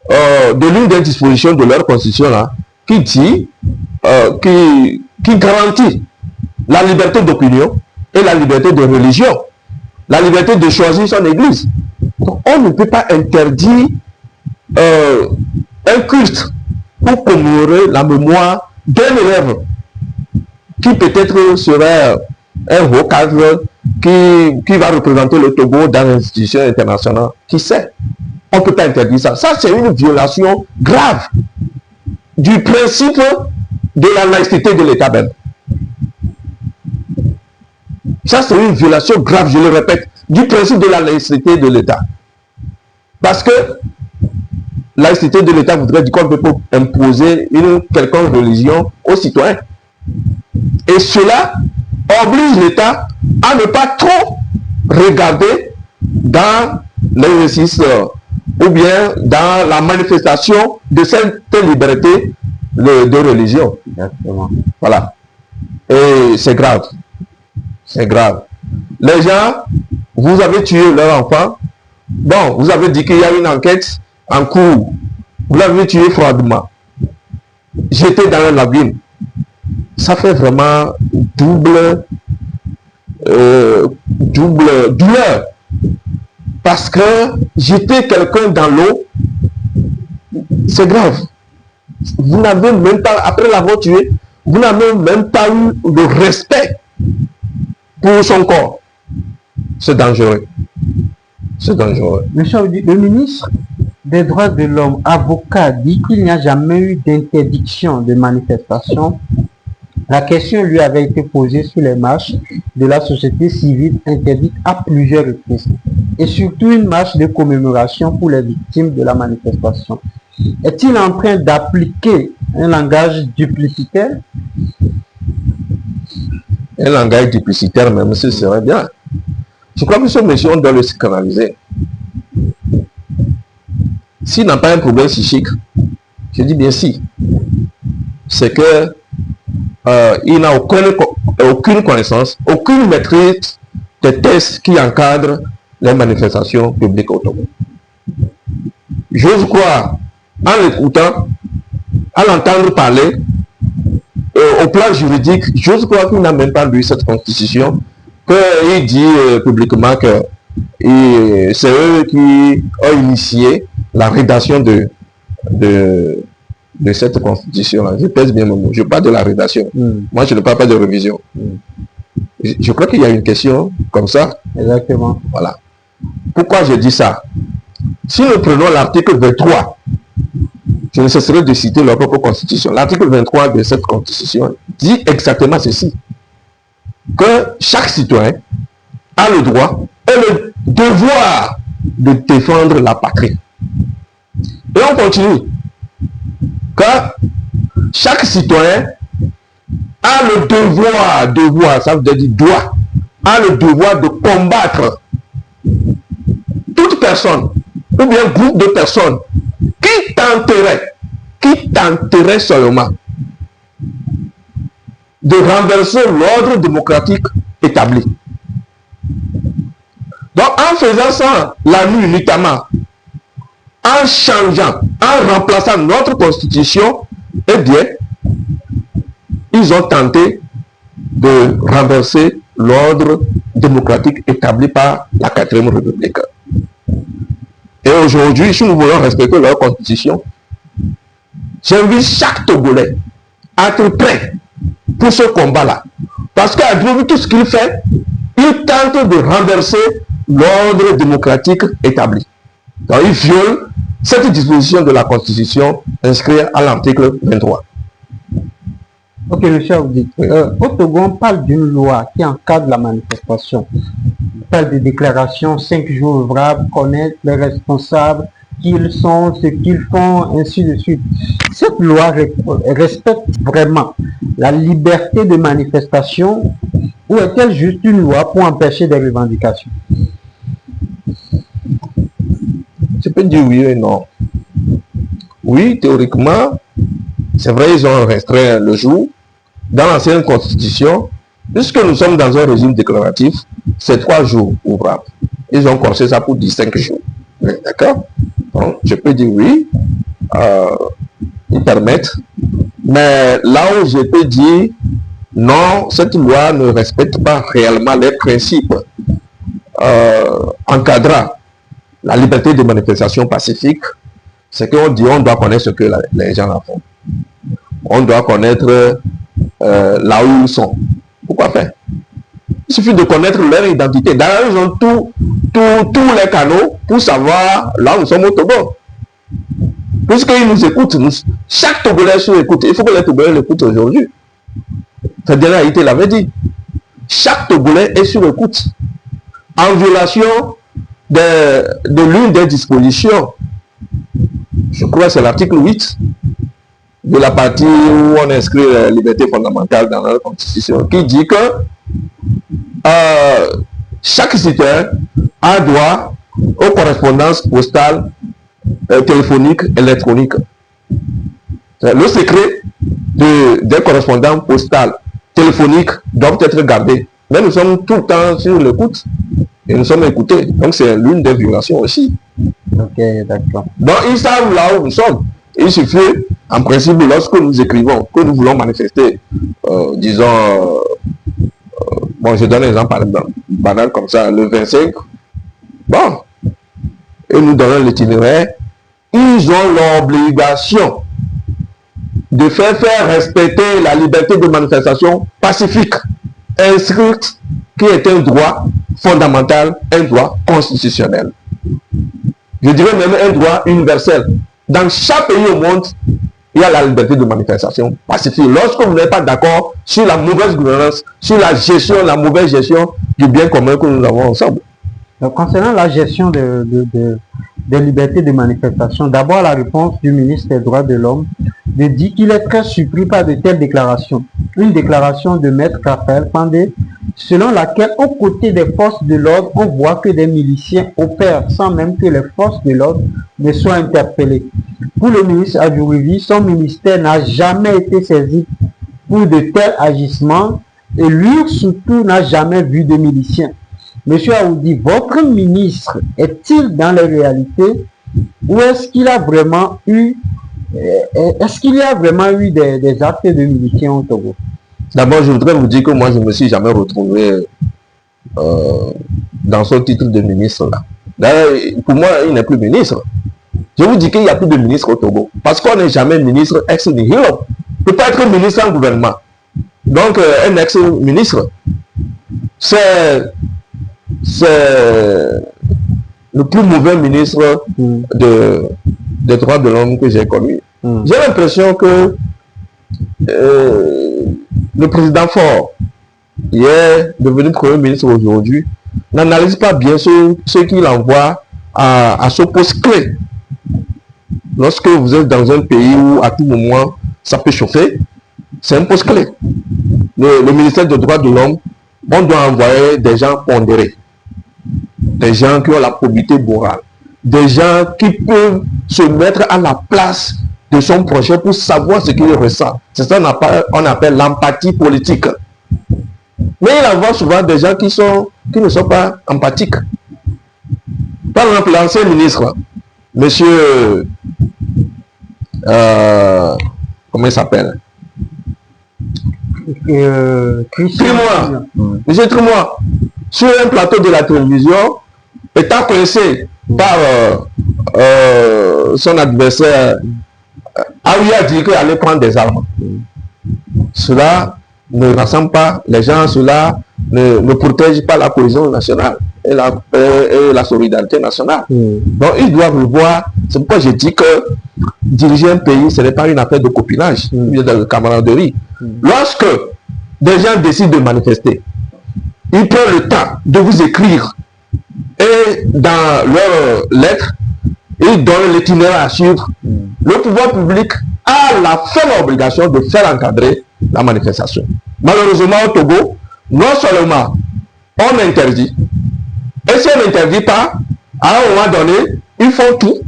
de l'une des dispositions de leur constitution là, qui dit, qui garantit la liberté d'opinion et la liberté de religion, la liberté de choisir son église. Donc, on ne peut pas interdire un culte pour commémorer la mémoire d'un élève qui peut-être serait un haut cadre qui va représenter le Togo dans l'institution internationale. Qui sait? On ne peut pas interdire ça. Ça, c'est une violation grave du principe de la laïcité de l'État même. Ça, c'est une violation grave, je le répète, du principe de la laïcité de l'État. Parce que la laïcité de l'État voudrait dire qu'on ne peut pas imposer une quelconque religion aux citoyens. Et cela oblige l'État à ne pas trop regarder dans l'exercice ou bien dans la manifestation de cette liberté de religion. Exactement. Voilà. Et c'est grave. C'est grave. Les gens, vous avez tué leur enfant. Bon, vous avez dit qu'il y a une enquête en cours. Vous l'avez tué froidement. Jeté dans la lagune. Ça fait vraiment double douleur. Parce que jeter quelqu'un dans l'eau, c'est grave. Vous n'avez même pas, après l'avoir tué, vous n'avez même pas eu de respect pour son corps. C'est dangereux. C'est dangereux. Monsieur Aoudi, le ministre des droits de l'homme, avocat, dit qu'il n'y a jamais eu d'interdiction de manifestation. La question lui avait été posée sur les marches de la société civile interdite à plusieurs reprises. Et surtout une marche de commémoration pour les victimes de la manifestation. Est-il en train d'appliquer un langage duplicitaire? Un langage duplicitaire, même, ce serait bien. Je crois que ce monsieur, on doit le canaliser. S'il n'a pas un problème psychique, je dis bien si, c'est que il n'a aucune connaissance, aucune maîtrise des textes qui encadrent les manifestations publiques au Togo. J'ose croire, en l'écoutant, à l'entendre parler, au plan juridique, j'ose croire qu'il n'a même pas lu cette constitution, qu'il dit publiquement que c'est eux qui ont initié la rédaction de cette constitution-là. Je pèse bien mon mot. Je parle de la rédaction. Moi, je ne parle pas de révision. Je crois qu'il y a une question comme ça. Exactement. Voilà. Pourquoi je dis ça? Si nous prenons l'article 23, je ne cesserai de citer leur propre constitution. L'article 23 de cette constitution dit exactement ceci. Que chaque citoyen a le droit et le devoir de défendre la patrie. Et on continue. Que chaque citoyen a le devoir, ça veut dire doit, a le devoir de combattre toute personne ou bien groupe de personnes qui tenterait seulement de renverser l'ordre démocratique établi. Donc en faisant ça la nuit notamment, en changeant, en remplaçant notre constitution, eh bien, ils ont tenté de renverser l'ordre démocratique établi par la 4e République. Et aujourd'hui, si nous voulons respecter leur constitution, j'invite chaque Togolais à être prêt pour ce combat-là. Parce qu'à travers tout ce qu'il fait, il tente de renverser l'ordre démocratique établi. Donc il viole cette disposition de la Constitution inscrite à l'article 23. Ok, monsieur Aoudi. Au Togo, on parle d'une loi qui encadre la manifestation. On parle de déclarations 5 jours ouvrables, connaître les responsables, qui ils sont, ce qu'ils font, ainsi de suite. Cette loi respecte vraiment la liberté de manifestation ou est-elle juste une loi pour empêcher des revendications? Je peux dire oui et non. Oui, théoriquement, c'est vrai, ils ont restreint le jour. Dans l'ancienne constitution, puisque nous sommes dans un régime déclaratif, c'est 3 jours ouvrables. Ils ont corsé ça pour 15 jours. D'accord? Donc, je peux dire oui, ils permettent. Mais là où je peux dire non, cette loi ne respecte pas réellement les principes encadrant la liberté de manifestation pacifique, c'est qu'on dit on doit connaître ce que les gens en font. On doit connaître là où ils sont. Pourquoi faire? Il suffit de connaître leur identité. D'ailleurs, ils ont tous les canaux pour savoir là où nous sommes au Togo. Puisqu'ils nous écoutent, chaque Togolais se écoute. Il faut que les Togolais l'écoutent aujourd'hui. Frédéric Haïté l'avait dit. Chaque Togolais est sur écoute. En violation de l'une des dispositions, je crois que c'est l'article 8 de la partie où on inscrit la liberté fondamentale dans la Constitution, qui dit que chaque citoyen a droit aux correspondances postales, téléphoniques, électroniques. Le secret des correspondances postales, téléphoniques doivent être gardés. Mais nous sommes tout le temps sur l'écoute et nous sommes écoutés. Donc c'est l'une des violations aussi. Ok, d'accord. Donc ils savent là où nous sommes. Il suffit, en principe, lorsque nous écrivons, que nous voulons manifester, disons, bon, je donne un exemple banal comme ça, le 25, bon, et nous donnons l'itinéraire, ils ont l'obligation de faire respecter la liberté de manifestation pacifique, inscrite, qui est un droit fondamental, un droit constitutionnel. Je dirais même un droit universel. Dans chaque pays au monde, il y a la liberté de manifestation pacifique. Lorsque vous n'êtes pas d'accord sur la mauvaise gouvernance, sur la gestion, la mauvaise gestion du bien commun que nous avons ensemble. Donc, concernant la gestion des libertés de manifestation, d'abord la réponse du ministre des Droits de l'Homme dit qu'il est très surpris par de telles déclarations. Une déclaration de Maître Raphaël Pandé, selon laquelle, aux côtés des forces de l'ordre, on voit que des miliciens opèrent sans même que les forces de l'ordre ne soient interpellées. Pour le ministre Adjourivi, son ministère n'a jamais été saisi pour de tels agissements et lui surtout n'a jamais vu de miliciens. Monsieur Aoudi, votre ministre est-il dans les réalités ou est-ce qu'il a vraiment eu des actes de miliciens au Togo? D'abord, je voudrais vous dire que moi, je ne me suis jamais retrouvé dans son titre de ministre là. D'ailleurs, pour moi, il n'est plus ministre. Je vous dis qu'il n'y a plus de ministre au Togo. Parce qu'on n'est jamais ministre ex nihilo. On ne peut pas être ministre en gouvernement. Donc, un ex-ministre, c'est le plus mauvais ministre des droits de l'homme que j'ai connu. J'ai l'impression que le président Faure, qui est devenu Premier ministre aujourd'hui, n'analyse pas bien ce qu'il envoie à ce poste clé. Lorsque vous êtes dans un pays où à tout moment ça peut chauffer, c'est un poste clé. Le ministère des droits de l'homme, on doit envoyer des gens pondérés, des gens qui ont la probité morale, des gens qui peuvent se mettre à la place de son projet pour savoir ce qu'il ressent. C'est ça qu'on appelle l'empathie politique. Mais il envoie souvent des gens qui ne sont pas empathiques. Par exemple, l'ancien ministre, monsieur, comment il s'appelle? Trimois. Monsieur Trimois, sur un plateau de la télévision, étant coincé par son adversaire, a eu à dire qu'il allait prendre des armes. Cela ne rassemble pas les gens, cela ne protège pas la cohésion nationale et la solidarité nationale. Donc ils doivent le voir. C'est pourquoi je dis que diriger un pays, ce n'est pas une affaire de copinage, de camaraderie. Lorsque des gens décident de manifester, ils prennent le temps de vous écrire et dans leurs lettres, ils donnent l'itinéraire à suivre. Le pouvoir public a la ferme obligation de faire encadrer la manifestation. Malheureusement au Togo, non seulement on interdit, et si on n'interdit pas, à un moment donné, ils font tout,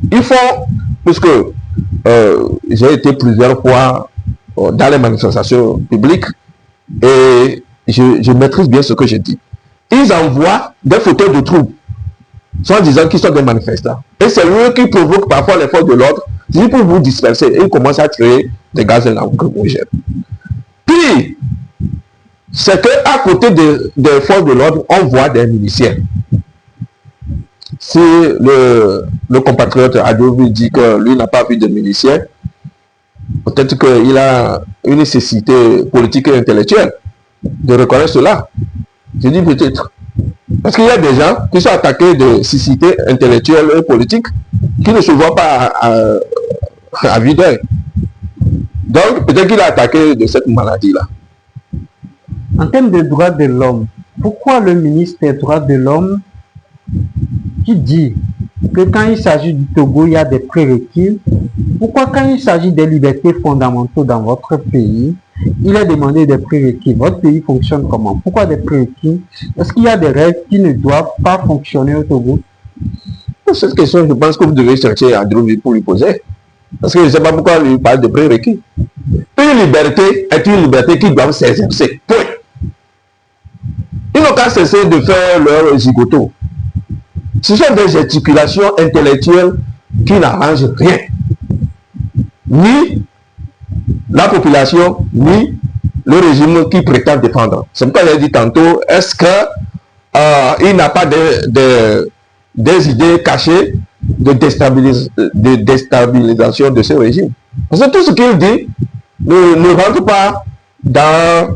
puisque j'ai été plusieurs fois dans les manifestations publiques et je maîtrise bien ce que je dis. Ils envoient des photos de troupes, sans disant qu'ils sont des manifestants. Et c'est eux qui provoquent parfois les forces de l'ordre, pour vous disperser, et ils commencent à créer des gaz lacrymogènes. Puis, c'est qu'à côté des forces de l'ordre, on voit des miliciens. Si le compatriote Adjourivi dit que lui n'a pas vu de miliciens, peut-être qu'il a une nécessité politique et intellectuelle de reconnaître cela. Je dis peut-être. Parce qu'il y a des gens qui sont attaqués de cécité intellectuelle et politique qui ne se voient pas à vue d'œil. Donc, peut-être qu'il est attaqué de cette maladie-là. En termes de droits de l'homme, pourquoi le ministre des droits de l'homme qui dit que quand il s'agit du Togo, il y a des prérequis, pourquoi quand il s'agit des libertés fondamentales dans votre pays, il a demandé des prérequis? Votre pays fonctionne comment? Pourquoi des prérequis? Est-ce qu'il y a des règles qui ne doivent pas fonctionner au Togo? Cette question, je pense que vous devez chercher Adjourivi pour lui poser. Parce que je ne sais pas pourquoi lui parle de prérequis. Une liberté est une liberté qui doit s'exercer. Point. Ils n'ont qu'à cesser de faire leur zigoto. Ce sont des gesticulations intellectuelles qui n'arrangent rien. Ni la population, ni le régime qui prétend défendre. C'est pourquoi j'ai dit tantôt, est-ce qu'il n'a pas des idées cachées de déstabilisation de ce régime? Parce que tout ce qu'il dit, ne rentre pas dans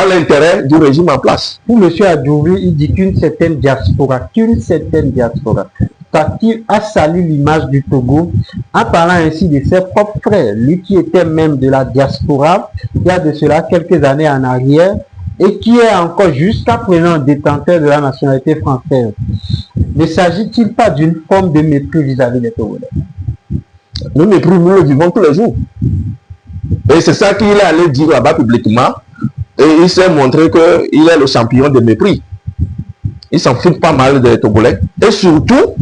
l'intérêt du régime en place. Pour M. Adjoubi, il dit qu'une certaine diaspora, a sali l'image du Togo en parlant ainsi de ses propres frères, lui qui était même de la diaspora il y a de cela quelques années en arrière et qui est encore jusqu'à présent détenteur de la nationalité française. Ne s'agit-il pas d'une forme de mépris vis-à-vis des Togolais? Le mépris, nous le vivons tous les jours. Et c'est ça qu'il est allé dire là-bas publiquement. Et il s'est montré qu'il est le champion des mépris. Il s'en fout pas mal des Togolais. Et surtout,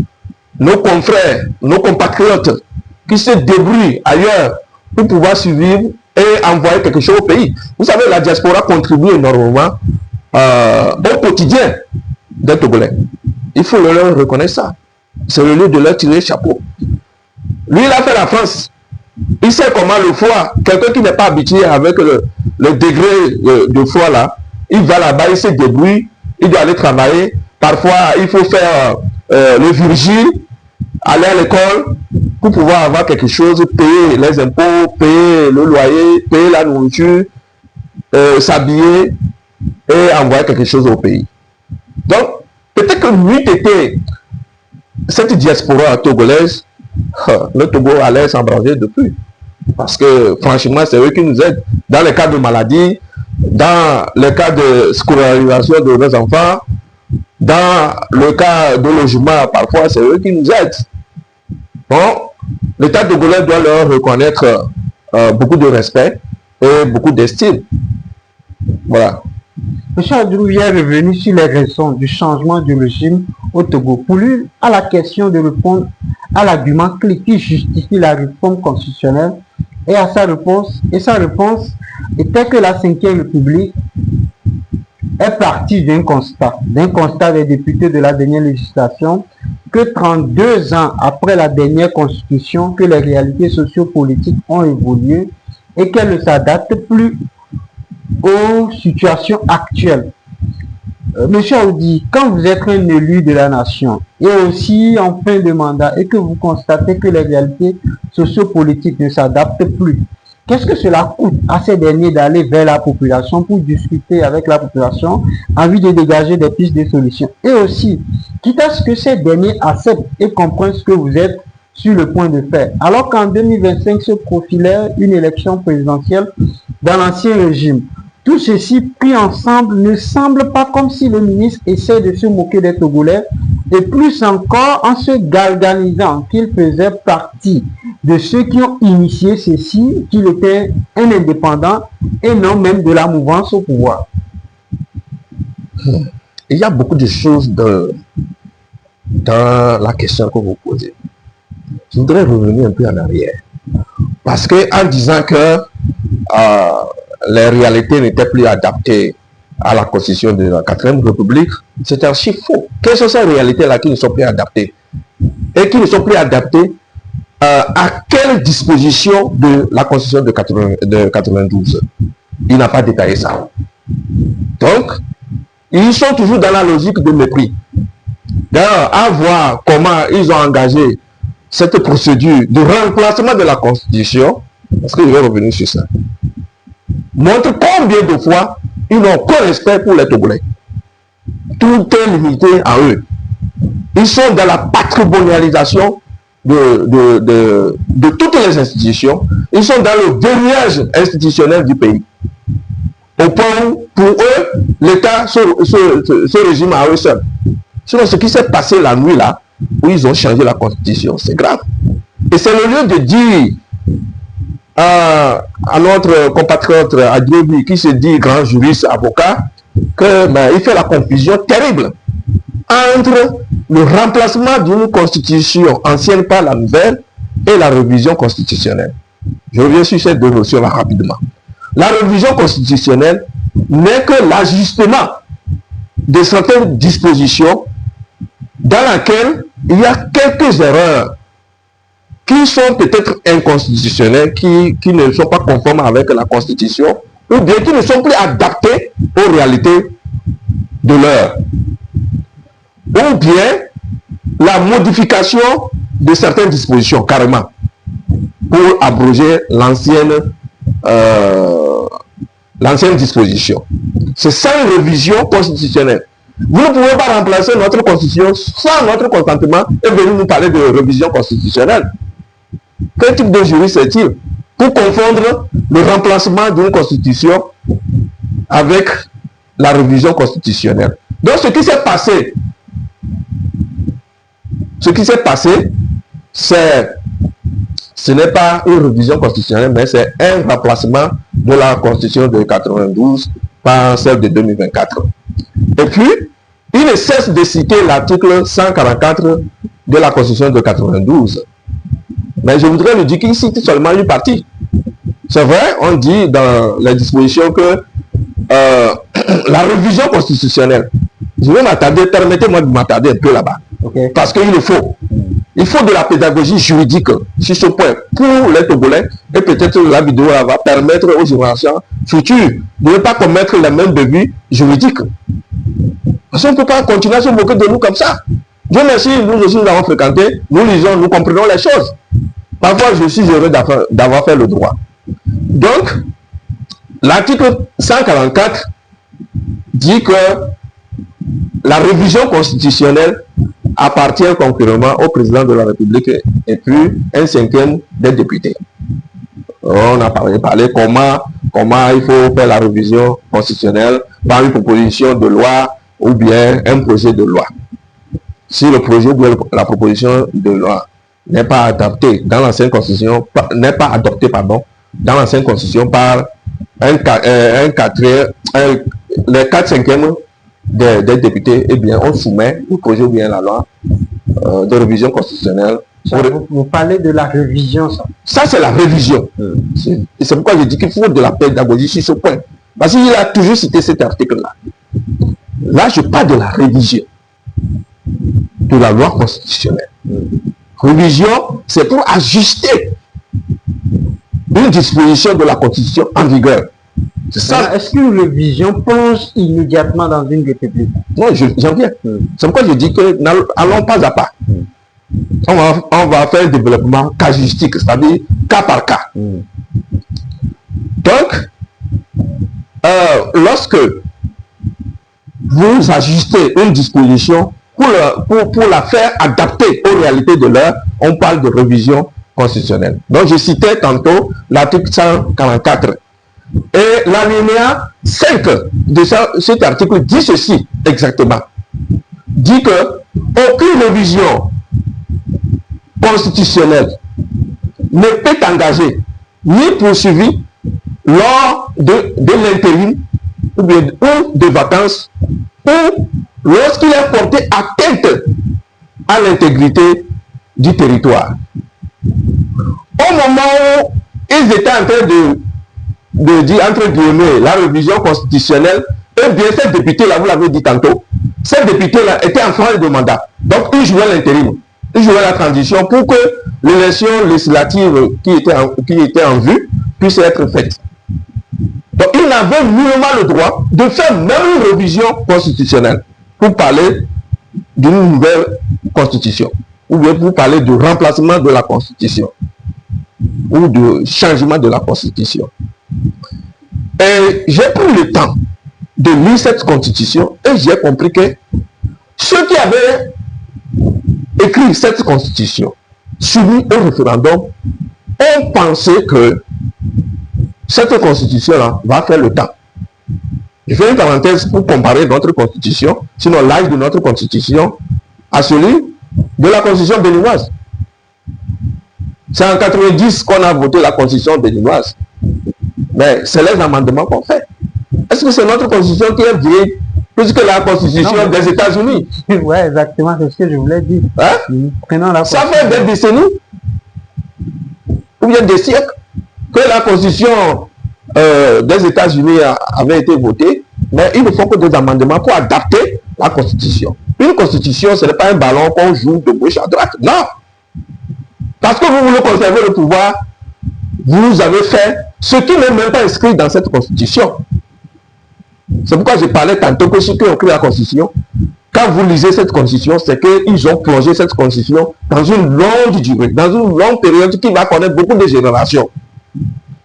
nos confrères, nos compatriotes qui se débrouillent ailleurs pour pouvoir survivre et envoyer quelque chose au pays. Vous savez, la diaspora contribue énormément au quotidien des Togolais. Il faut leur reconnaître ça. C'est le lieu de leur tirer le chapeau. Lui, il a fait la France. Il sait comment le foie, quelqu'un qui n'est pas habitué avec le degré de foie là, il va là-bas, il se débrouille, il doit aller travailler. Parfois, il faut faire le virgile, aller à l'école pour pouvoir avoir quelque chose, payer les impôts, payer le loyer, payer la nourriture, s'habiller et envoyer quelque chose au pays. Donc, peut-être que lui était cette diaspora togolaise, le Togo allait s'embraser depuis. Parce que franchement, c'est eux qui nous aident. Dans les cas de maladie, dans les cas de scolarisation de nos enfants, dans le cas de logement, parfois, c'est eux qui nous aident. Bon, l'État togolais doit leur reconnaître beaucoup de respect et beaucoup d'estime. Voilà. M. Adjoubi est revenu sur les raisons du changement du régime au Togo. Pour lui, à la question de répondre à l'argument clé qui justifie la réforme constitutionnelle, et à sa réponse était que la Ve République est partie d'un constat des députés de la dernière législation, que 32 ans après la dernière constitution, que les réalités sociopolitiques ont évolué et qu'elles ne s'adaptent plus aux situations actuelles. Monsieur Aoudi, quand vous êtes un élu de la nation et aussi en fin de mandat et que vous constatez que les réalités sociopolitiques ne s'adaptent plus, qu'est-ce que cela coûte à ces derniers d'aller vers la population pour discuter avec la population en vue de dégager des pistes de solutions? Et aussi, quitte à ce que ces derniers acceptent et comprennent ce que vous êtes sur le point de faire. Alors qu'en 2025 se profilait une élection présidentielle dans l'ancien régime. Tout ceci pris ensemble ne semble pas comme si le ministre essaie de se moquer des Togolais et plus encore en se galvanisant qu'il faisait partie de ceux qui ont initié ceci, qu'il était un indépendant et non même de la mouvance au pouvoir. Il y a beaucoup de choses dans la question que vous posez. Je voudrais revenir un peu en arrière. Parce que en disant que les réalités n'étaient plus adaptées à la constitution de la 4e République, c'est archi faux. Quelles sont ces réalités-là qui ne sont plus adaptées? Et qui ne sont plus adaptées à quelle disposition de la constitution de 92? Il n'a pas détaillé ça. Donc, ils sont toujours dans la logique de mépris. D'ailleurs, à voir comment ils ont engagé cette procédure de remplacement de la constitution, parce que je vais revenir sur ça, montre combien de fois ils n'ont qu'un respect pour les Togolais. Tout est limité à eux. Ils sont dans la patrimonialisation de toutes les institutions. Ils sont dans le verrouillage institutionnel du pays. Au point où, pour eux, l'État se résume à eux seuls. Sinon, ce qui s'est passé la nuit là, où ils ont changé la constitution, c'est grave. Et c'est le lieu de dire à notre compatriote Adjoubi, qui se dit grand juriste, avocat, qu'il fait la confusion terrible entre le remplacement d'une constitution ancienne par la nouvelle et la révision constitutionnelle. Je reviens sur ces deux notions-là rapidement. La révision constitutionnelle n'est que l'ajustement de certaines dispositions dans laquelle il y a quelques erreurs qui sont peut-être inconstitutionnelles, qui ne sont pas conformes avec la Constitution, ou bien qui ne sont plus adaptées aux réalités de l'heure. Ou bien la modification de certaines dispositions, carrément, pour abroger l'ancienne l'ancienne disposition. C'est ça une révision constitutionnelle. Vous ne pouvez pas remplacer notre constitution sans notre consentement et venir nous parler de révision constitutionnelle. Quel type de juriste est-il pour confondre le remplacement d'une constitution avec la révision constitutionnelle? Donc ce qui s'est passé, ce n'est pas une révision constitutionnelle, mais c'est un remplacement de la constitution de 92 par celle de 2024. Et puis, il ne cesse de citer l'article 144 de la constitution de 92. Mais je voudrais lui dire qu'il cite seulement une partie. C'est vrai, on dit dans les dispositions que la révision constitutionnelle, je vais m'attarder, permettez-moi de m'attarder un peu là-bas. Okay. Parce qu'il faut. Il faut de la pédagogie juridique sur ce point pour les Togolais, et peut-être la vidéo va permettre aux générations futures de ne pas commettre les mêmes bévues juridiques. Parce qu'on ne peut pas continuer à se moquer de nous comme ça. Dieu merci, nous aussi nous avons fréquenté, nous lisons, nous comprenons les choses. Parfois, je suis heureux d'avoir fait le droit. Donc, l'article 144 dit que la révision constitutionnelle appartient concurremment au président de la République et puis un cinquième des députés. On a parlé comment il faut faire la révision constitutionnelle par une proposition de loi ou bien un projet de loi. Si le projet ou la proposition de loi n'est pas adopté dans l'ancienne constitution, dans l'ancienne constitution par les 4/5 des députés, eh bien, on soumet le projet ou bien la loi de révision constitutionnelle. Vous parlez de la révision, ça. Ça, c'est la révision. Et c'est pourquoi je dis qu'il faut de la pédagogie sur ce point. Parce qu'il a toujours cité cet article-là. Là, je parle de la révision de la loi constitutionnelle. Révision, c'est pour ajuster une disposition de la Constitution en vigueur. Est-ce qu'une révision plonge immédiatement dans une république? Non, j'en viens. C'est pourquoi je dis que allons pas à pas. On va faire un développement casuistique, c'est-à-dire cas par cas. Donc, lorsque vous ajustez une disposition pour la faire adapter aux réalités de l'heure, on parle de révision constitutionnelle. Donc, je citais tantôt l'article 144. Et l'alinéa 5 de cet article dit ceci exactement. Dit que aucune révision constitutionnelle ne peut engager ni poursuivie lors de l'intérim ou de vacances ou lorsqu'il est porté atteinte à l'intégrité du territoire. Au moment où ils étaient en train de dire, entre guillemets, la révision constitutionnelle, eh bien, cette députée-là, vous l'avez dit tantôt, cette députée-là était en fin de mandat. Donc, il jouait l'intérim, il jouait la transition pour que l'élection législative qui était en vue puisse être faite. Donc, il n'avait nullement le droit de faire même une révision constitutionnelle pour parler d'une nouvelle constitution ou bien pour parler du remplacement de la constitution ou du changement de la constitution. Et j'ai pris le temps de lire cette constitution et j'ai compris que ceux qui avaient écrit cette constitution soumis au référendum ont pensé que cette constitution-là va faire le temps. Je fais une parenthèse pour comparer notre constitution, sinon l'âge de notre constitution à celui de la constitution béninoise. C'est en 90 qu'on a voté la constitution béninoise. Mais c'est les amendements qu'on fait. Est-ce que c'est notre constitution qui est vieille plus que la constitution des États-Unis? Oui, exactement, c'est ce que je voulais dire. Hein? Ça fait des décennies ou bien des siècles que la constitution des États-Unis avait été votée, mais il ne faut que des amendements pour adapter la constitution. Une constitution, ce n'est pas un ballon qu'on joue de gauche à droite. Non! Parce que vous voulez conserver le pouvoir, vous avez fait ce qui n'est même pas inscrit dans cette constitution. C'est pourquoi je parlais tantôt que ceux qui ont créé la constitution, quand vous lisez cette constitution, c'est qu'ils ont plongé cette constitution dans une longue durée, dans une longue période qui va connaître beaucoup de générations.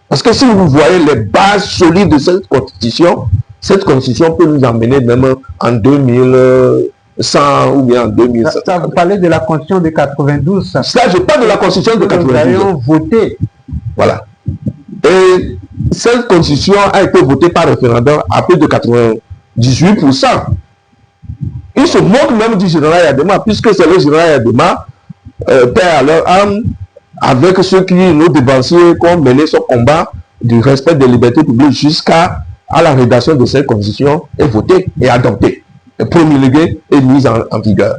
Parce que si vous voyez les bases solides de cette constitution peut nous emmener même en 2100 ou bien en 2100. Ça, vous parlez de la constitution de 92. Ça, je parle de la constitution de 92. Nous avions voté. Voilà. Et cette constitution a été votée par référendum à plus de 98%. Il se moque même du général Yadema, puisque c'est le général Yadema, père à leur âme, avec ceux qui, nos dévanciers, qui ont mené ce combat du respect des libertés publiques jusqu'à la rédaction de cette constitution, est votée et adoptée, et promulguée et mise en vigueur.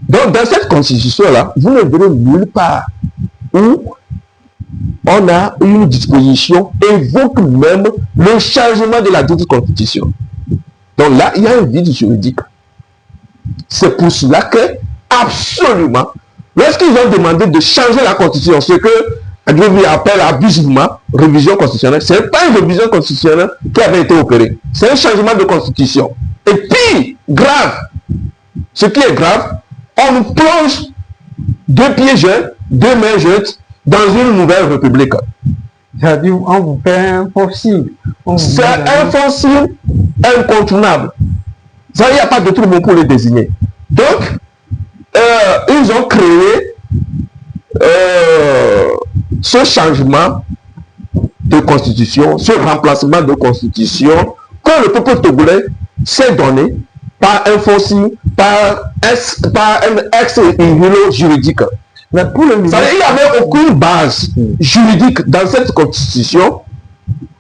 Donc, dans cette constitution-là, vous ne verrez nulle part où on a une disposition évoque même le changement de la dite constitution. Donc là, il y a un vide juridique. C'est pour cela que, absolument, lorsqu'ils ont demandé de changer la constitution, ce que Adjovi appelle abusivement révision constitutionnelle, ce n'est pas une révision constitutionnelle qui avait été opérée. C'est un changement de constitution. Et puis, grave, ce qui est grave, on nous plonge deux pieds joints, deux mains jointes dans une nouvelle république. C'est-à-dire, on vous fait un fossile. C'est un fossile incontournable. Ça, il n'y a pas d'autre mot pour le désigner. Donc, ils ont créé ce changement de constitution, ce remplacement de constitution que le peuple togolais s'est donné par un fossile, par un ex-nihilo juridique. Mais pour le ministre, il n'y avait aucune base juridique dans cette constitution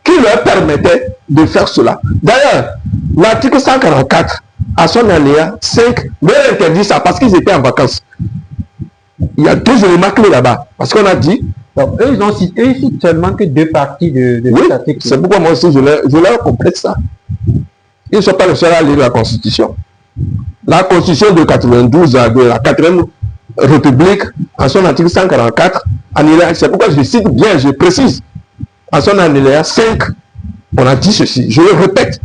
qui leur permettait de faire cela. D'ailleurs, l'article 144, à son alinéa 5, leur interdit ça parce qu'ils étaient en vacances. Il y a deux éléments clés là-bas. Parce qu'on a dit... Donc, eux, ils citent seulement que deux parties de oui, cet article. C'est pourquoi moi aussi, je leur complète ça. Ils ne sont pas les seuls à lire la Constitution. La Constitution de 92, de la 4e République, en son article 144, c'est pourquoi je cite bien, je précise. En son alinéa 5, on a dit ceci. Je le répète.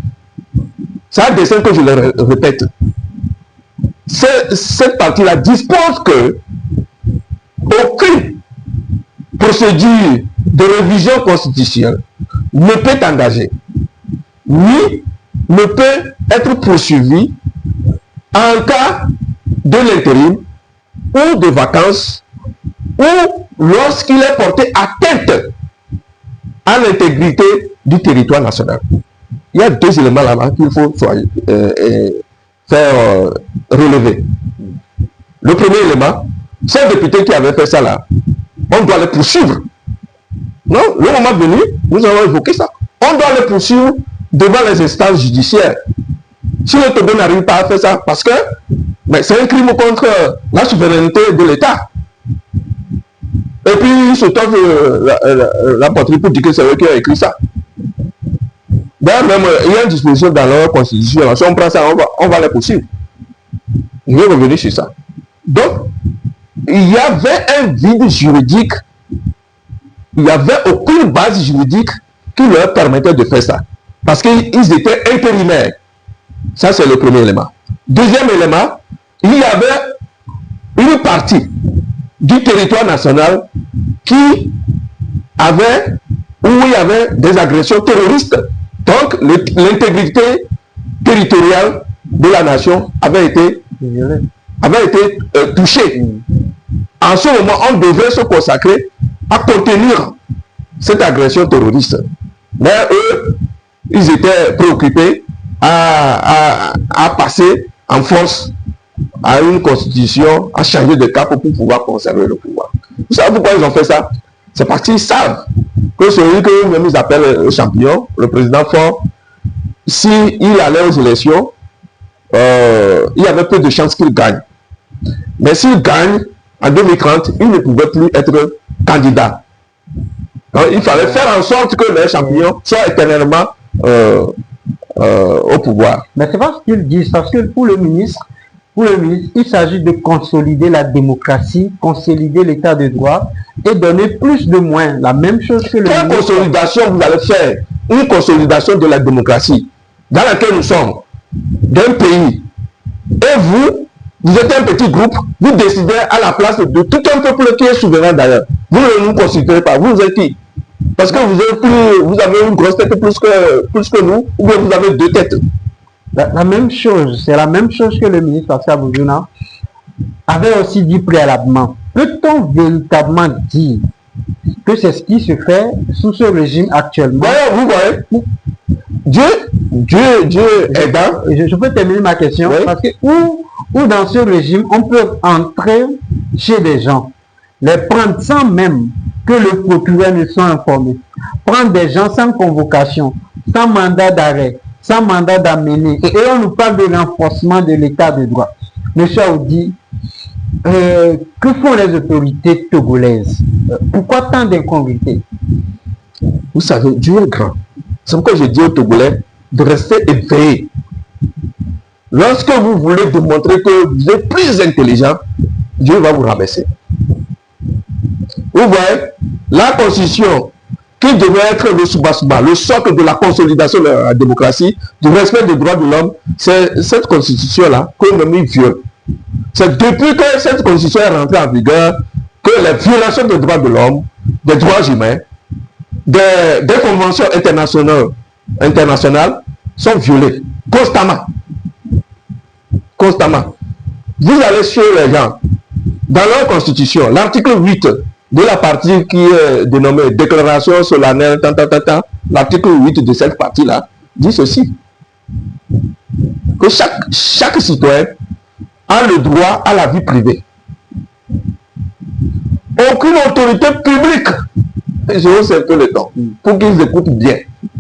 C'est un dessin que je le répète. Cette partie-là dispose que aucune procédure de révision constitutionnelle ne peut engager, ni ne peut être poursuivie en cas de l'intérim ou de vacances ou lorsqu'il est porté atteinte à l'intégrité du territoire national. Il y a deux éléments là-bas qu'il faut faire relever. Le premier élément, ces députés qui avaient fait ça là, on doit les poursuivre. Non, le moment venu, nous avons évoqué ça. On doit les poursuivre devant les instances judiciaires. Si le Togo n'arrive pas à faire ça, parce que c'est un crime contre la souveraineté de l'État. Et puis, il se trouve la patrie pour dire que c'est eux qui ont écrit ça. D'ailleurs, même, il y a une disposition dans leur constitution. Si on prend ça, on va les poursuivre. Je vais revenir sur ça. Donc, il y avait un vide juridique. Il n'y avait aucune base juridique qui leur permettait de faire ça. Parce qu'ils étaient intérimaires. Ça, c'est le premier élément. Deuxième élément, il y avait une partie du territoire national qui avait, où il y avait des agressions terroristes. Donc, l'intégrité territoriale de la nation avait été touchée. En ce moment, on devait se consacrer à contenir cette agression terroriste. Mais eux, ils étaient préoccupés à passer en force à une constitution, à changer de cap pour pouvoir conserver le pouvoir. Vous savez pourquoi ils ont fait ça? C'est parce qu'ils savent que celui que même ils appellent le champion, le président fort, s'il allait aux élections, il y avait peu de chances qu'il gagne. Mais s'il gagne, en 2030, il ne pouvait plus être candidat. Donc, il fallait faire en sorte que les champions soient éternellement au pouvoir. Mais c'est pas ce qu'ils disent, parce que pour le ministre, il s'agit de consolider la démocratie, consolider l'état de droit et donner plus de moyens. La même chose que le Quelle ministre... consolidation vous allez faire? Une consolidation de la démocratie dans laquelle nous sommes, d'un pays. Et vous êtes un petit groupe, vous décidez à la place de tout un peuple qui est souverain d'ailleurs. Vous ne nous considérez pas. Vous êtes qui? Parce que vous avez une grosse tête plus que nous, ou bien vous avez deux têtes. La même chose, c'est la même chose que le ministre Pascal Bourzouna avait aussi dit préalablement. Peut-on véritablement dire que c'est ce qui se fait sous ce régime actuellement? D'ailleurs, vous voyez, Dieu aidant. Je peux terminer ma question, oui. Parce que où dans ce régime, on peut entrer chez des gens, les prendre sans même que le procureur ne soit informé, prendre des gens sans convocation, sans mandat d'arrêt, sans mandat d'amener, et on nous parle de renforcement de l'état de droit. Monsieur Aoudi, que font les autorités togolaises? Pourquoi tant d'incongruité? Vous savez, Dieu est grand. C'est pourquoi je dis aux Togolais de rester éveillés. Lorsque vous voulez démontrer que vous êtes plus intelligent, Dieu va vous rabaisser. Vous voyez, la constitution qui devait être le soubassement, le socle de la consolidation de la démocratie, du respect des droits de l'homme, c'est cette constitution-là que l'ennemi viole. C'est depuis que cette constitution est rentrée en vigueur que les violations des droits de l'homme, des droits humains, des conventions internationales sont violées constamment. Constamment. Vous allez sur les gens, dans leur constitution, l'article 8 de la partie qui est dénommée déclaration solennelle, l'article 8 de cette partie-là dit ceci, que chaque citoyen a le droit à la vie privée. Aucune autorité publique, je vous sais tout le temps, pour qu'ils écoutent bien,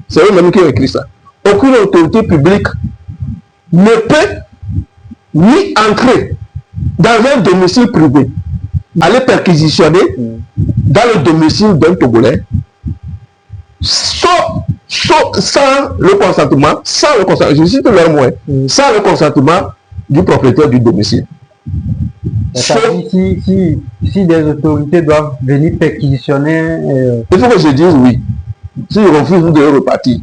c'est eux-mêmes qui ont écrit ça, aucune autorité publique ne peut ni entrer dans un domicile privé, aller perquisitionner dans le domicile d'un Togolais, sans le consentement, je cite leur moyen, sans le consentement du propriétaire du domicile. Si des autorités doivent venir perquisitionner... Il faut que je dise oui. S'ils refusent, vous devez repartir.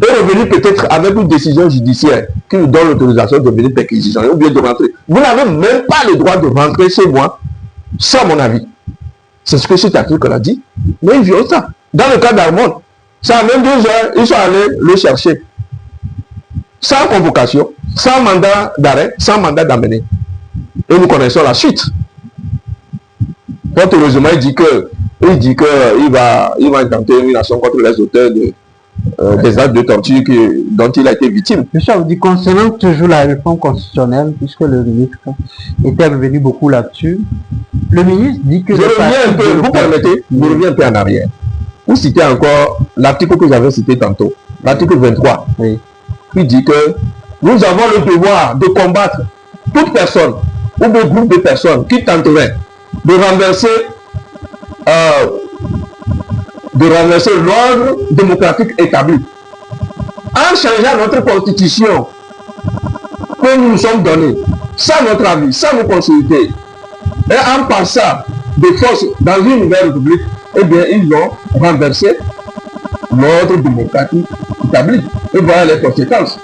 Et revenir peut-être avec une décision judiciaire qui nous donne l'autorisation de venir perquisitionner ou bien de rentrer. Vous n'avez même pas le droit de rentrer chez moi sans mon avis. C'est ce que cet article a dit. Mais ils violent ça. Dans le cas d'Armand, ça a même 2 heures, ils sont allés le chercher. Sans convocation, sans mandat d'arrêt, sans mandat d'amener. Et nous connaissons la suite. Quand heureusement il dit qu'il va intenter une action contre les auteurs des actes de torture dont il a été victime. Monsieur Aoudi, concernant toujours la réforme constitutionnelle, puisque le ministre était revenu beaucoup là-dessus, le ministre dit que... Je reviens un peu, vous permettez, je reviens un peu en arrière. Vous citez encore l'article que j'avais cité tantôt, l'article 23, oui. Qui dit que nous avons le devoir de combattre toute personne ou de groupe de personnes qui tenteraient de renverser l'ordre démocratique établi en changeant notre constitution que nous nous sommes donnée, sans notre avis, sans nous consulter, et en passant de force dans une nouvelle république, eh bien, ils ont renversé l'ordre démocratique établi. Et voilà les conséquences.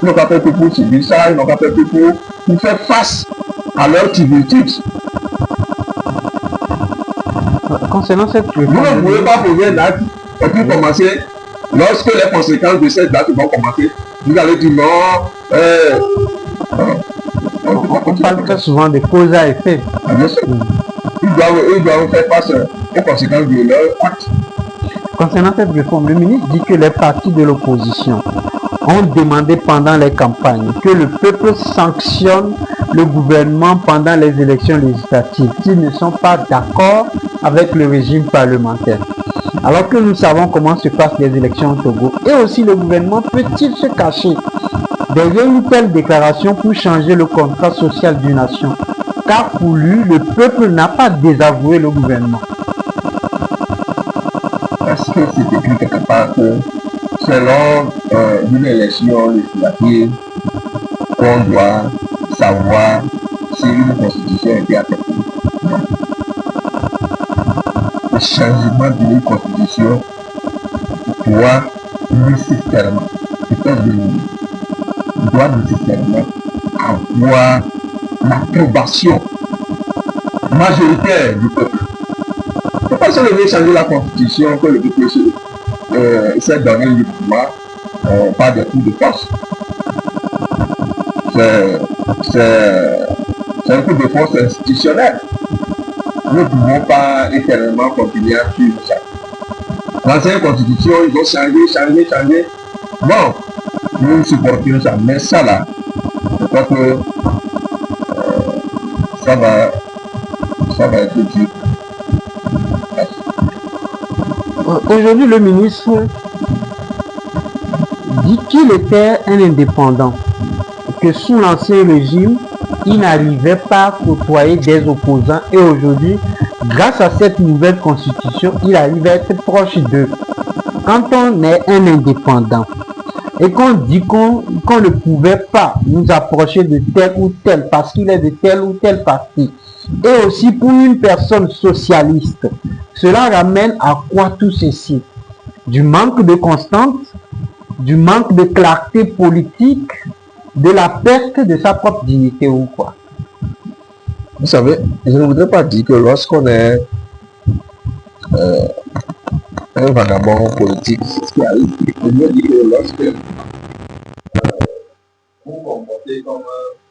Ils n'ont pas fait que pour subir ça, ils n'ont pas fait que pour faire face à leur timidité. Concernant cette réforme, vous ne pouvez pas poser une date et puis commencer, lorsque les conséquences de cette date vont commencer, vous allez dire non. On parle très souvent de cause à effet. Bien sûr. Ils doivent faire face aux conséquences de leur acte. Concernant cette réforme, le ministre dit que les partis de l'opposition ont demandé pendant les campagnes que le peuple sanctionne le gouvernement pendant les élections législatives s'ils ne sont pas d'accord avec le régime parlementaire. Alors que nous savons comment se passent les élections au Togo, et aussi le gouvernement peut-il se cacher derrière une telle déclaration pour changer le contrat social d'une nation? Car pour lui, le peuple n'a pas désavoué le gouvernement. Est-ce que c'est écrit quelque part que selon une élection législative, on doit savoir si une constitution a été acceptée? Le changement d'une constitution doit nécessairement avoir l'approbation majoritaire du peuple. pas si on veut changer la constitution que le peuple s'est donné le pouvoir par des coups de force. C'est un coup de force institutionnel. Nous ne pouvons pas éternellement continuer à suivre ça. L'ancienne constitution, ils ont changé. Bon, nous supportons ça, mais ça là, je crois que ça va être dur. Aujourd'hui, le ministre dit qu'il était un indépendant, que sous l'ancien régime, il n'arrivait pas à côtoyer des opposants et aujourd'hui, grâce à cette nouvelle constitution, il arrive à être proche d'eux. Quand on est un indépendant et qu'on dit qu'on ne pouvait pas nous approcher de tel ou tel parce qu'il est de tel ou tel parti, et aussi pour une personne socialiste, cela ramène à quoi tout ceci? Du manque de constance, du manque de clarté politique, de la perte de sa propre dignité ou quoi? Vous savez, je ne voudrais pas dire que lorsqu'on est un vagabond politique, c'est ce qui arrive. Je veux dire que lorsque vous vous comportez comme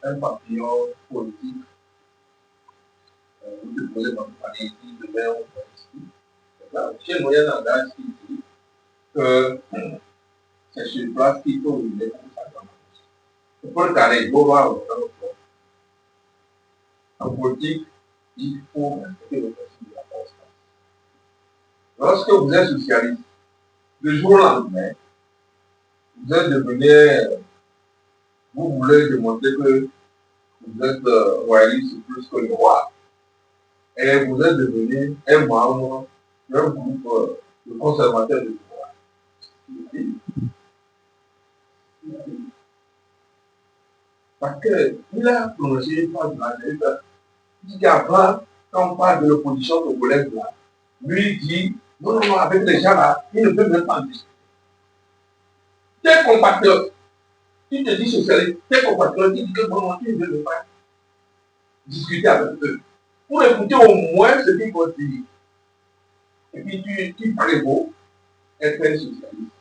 un papillon politique, vous déposez votre parti demain au politique. Chez le moyen langage qui dit que c'est sur place qu'il faut vous mettre pour ça. C'est pour le carré, il faut voir en politique, il faut respecter le principe de la constance. Lorsque vous êtes socialiste, le jour au lendemain, vous êtes devenu, vous voulez démontrer que vous êtes royaliste plus que le roi. Et vous êtes devenu un membre d'un groupe de conservateurs de pouvoir. Parce qu'il a prononcé une phrase de la tête. Il dit qu'avant, quand on parle de l'opposition congolaise, lui dit, non, avec les gens là, il ne peut même pas en discuter. Tes compatriotes, il te dit socialiste, tes compatriotes, il dit que non, tu ne veux pas discuter avec eux. Pour écouter au moins ce qu'ils vont dire. Et puis tu prévaut être un socialiste.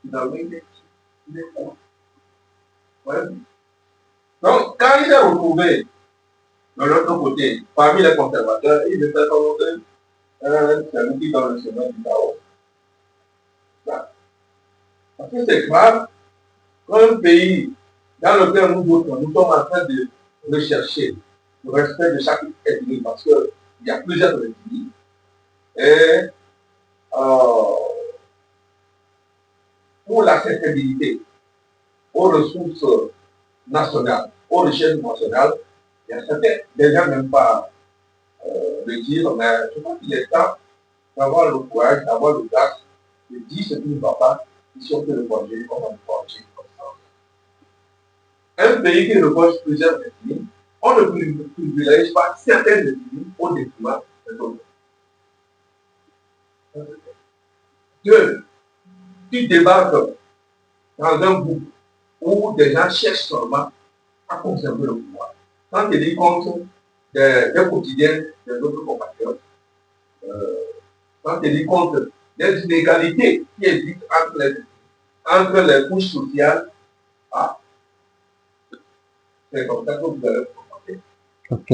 Finalement, il est quoi? Ouais. Donc, quand il s'est retrouvé de l'autre côté, parmi les conservateurs, il était comme celui qui dans le chemin du chaos. Parce que c'est grave qu'un pays dans lequel nous autres, nous sommes en train de rechercher le respect de chaque ethnie, parce qu'il y a plusieurs ethnies, et pour l'accessibilité aux ressources nationales, aux richesses nationales, il y a certains, déjà même pas le dire, mais je pense qu'il est temps d'avoir le courage, d'avoir le gage de dire ce qui ne va pas, si on peut le corriger, on va le corriger comme ça. Un pays qui reproche plusieurs ethnies, on ne privilège pas certaines ethnies au détriment des autres. Deux, qui débarquent dans un groupe où des gens cherchent seulement à conserver le pouvoir. Quand il est contre des quotidiens des autres compatriotes, quand il est contre des inégalités qui existent entre les couches sociales, c'est comme ça que vous allez vous comporter. Ok.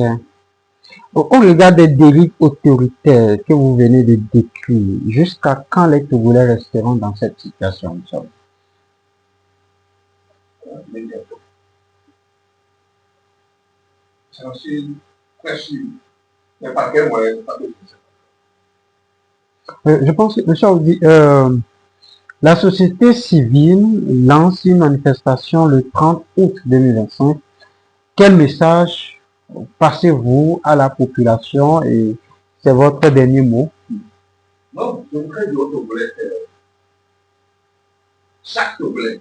Au regard des dérives autoritaires que vous venez de décrire, jusqu'à quand les Togolais resteront dans cette situation? J'en suis très sûr. Mais par quel moyen, c'est pas que je sais. Je pense que, M. Aoudi, la société civile lance une manifestation le 30 août 2025. Quel message passez-vous à la population et c'est votre dernier mot? Non, je voudrais dire au Togolais que chaque Togolais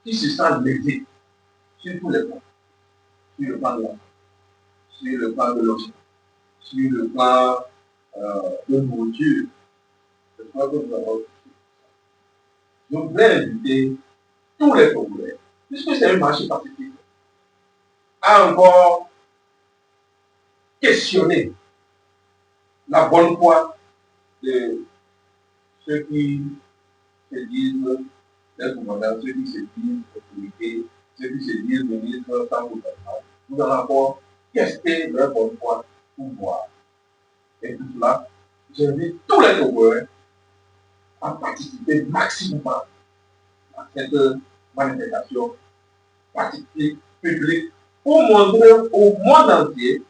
qui se sent lésé sur tous les plans, sur le plan de l'enfant, sur le plan de l'océan, sur le plan de nourriture, je crois que nous avons. Je voudrais inviter tous les Togolais, puisque c'est un marché pacifique, à encore questionner la bonne foi de ceux qui se disent des commandants, ceux qui se disent autorités, ceux qui se disent ministres sans gouvernement. Nous allons encore tester leur bonne foi pour voir. Et tout cela, j'invite tous les Togolais à participer maximalement à cette manifestation pacifique, publique, pour montrer au monde entier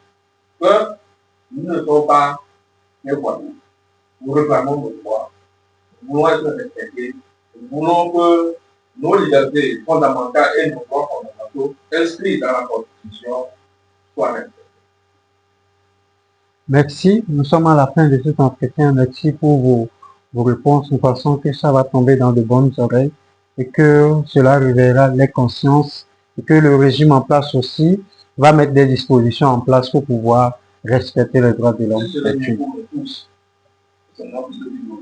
que nous ne sommes pas des voyous. Nous réclamons nos droits, nous voulons être respectés, nous voulons que nos libertés fondamentales et nos droits fondamentaux inscrits dans la Constitution soient respectés. Merci. Nous sommes à la fin de cet entretien. Merci pour vos réponses. Nous pensons que ça va tomber dans de bonnes oreilles et que cela réveillera les consciences et que le régime en place aussi va mettre des dispositions en place pour pouvoir respecter les droits de l'homme. C'est le mieux pour nous tous. C'est notre devoir.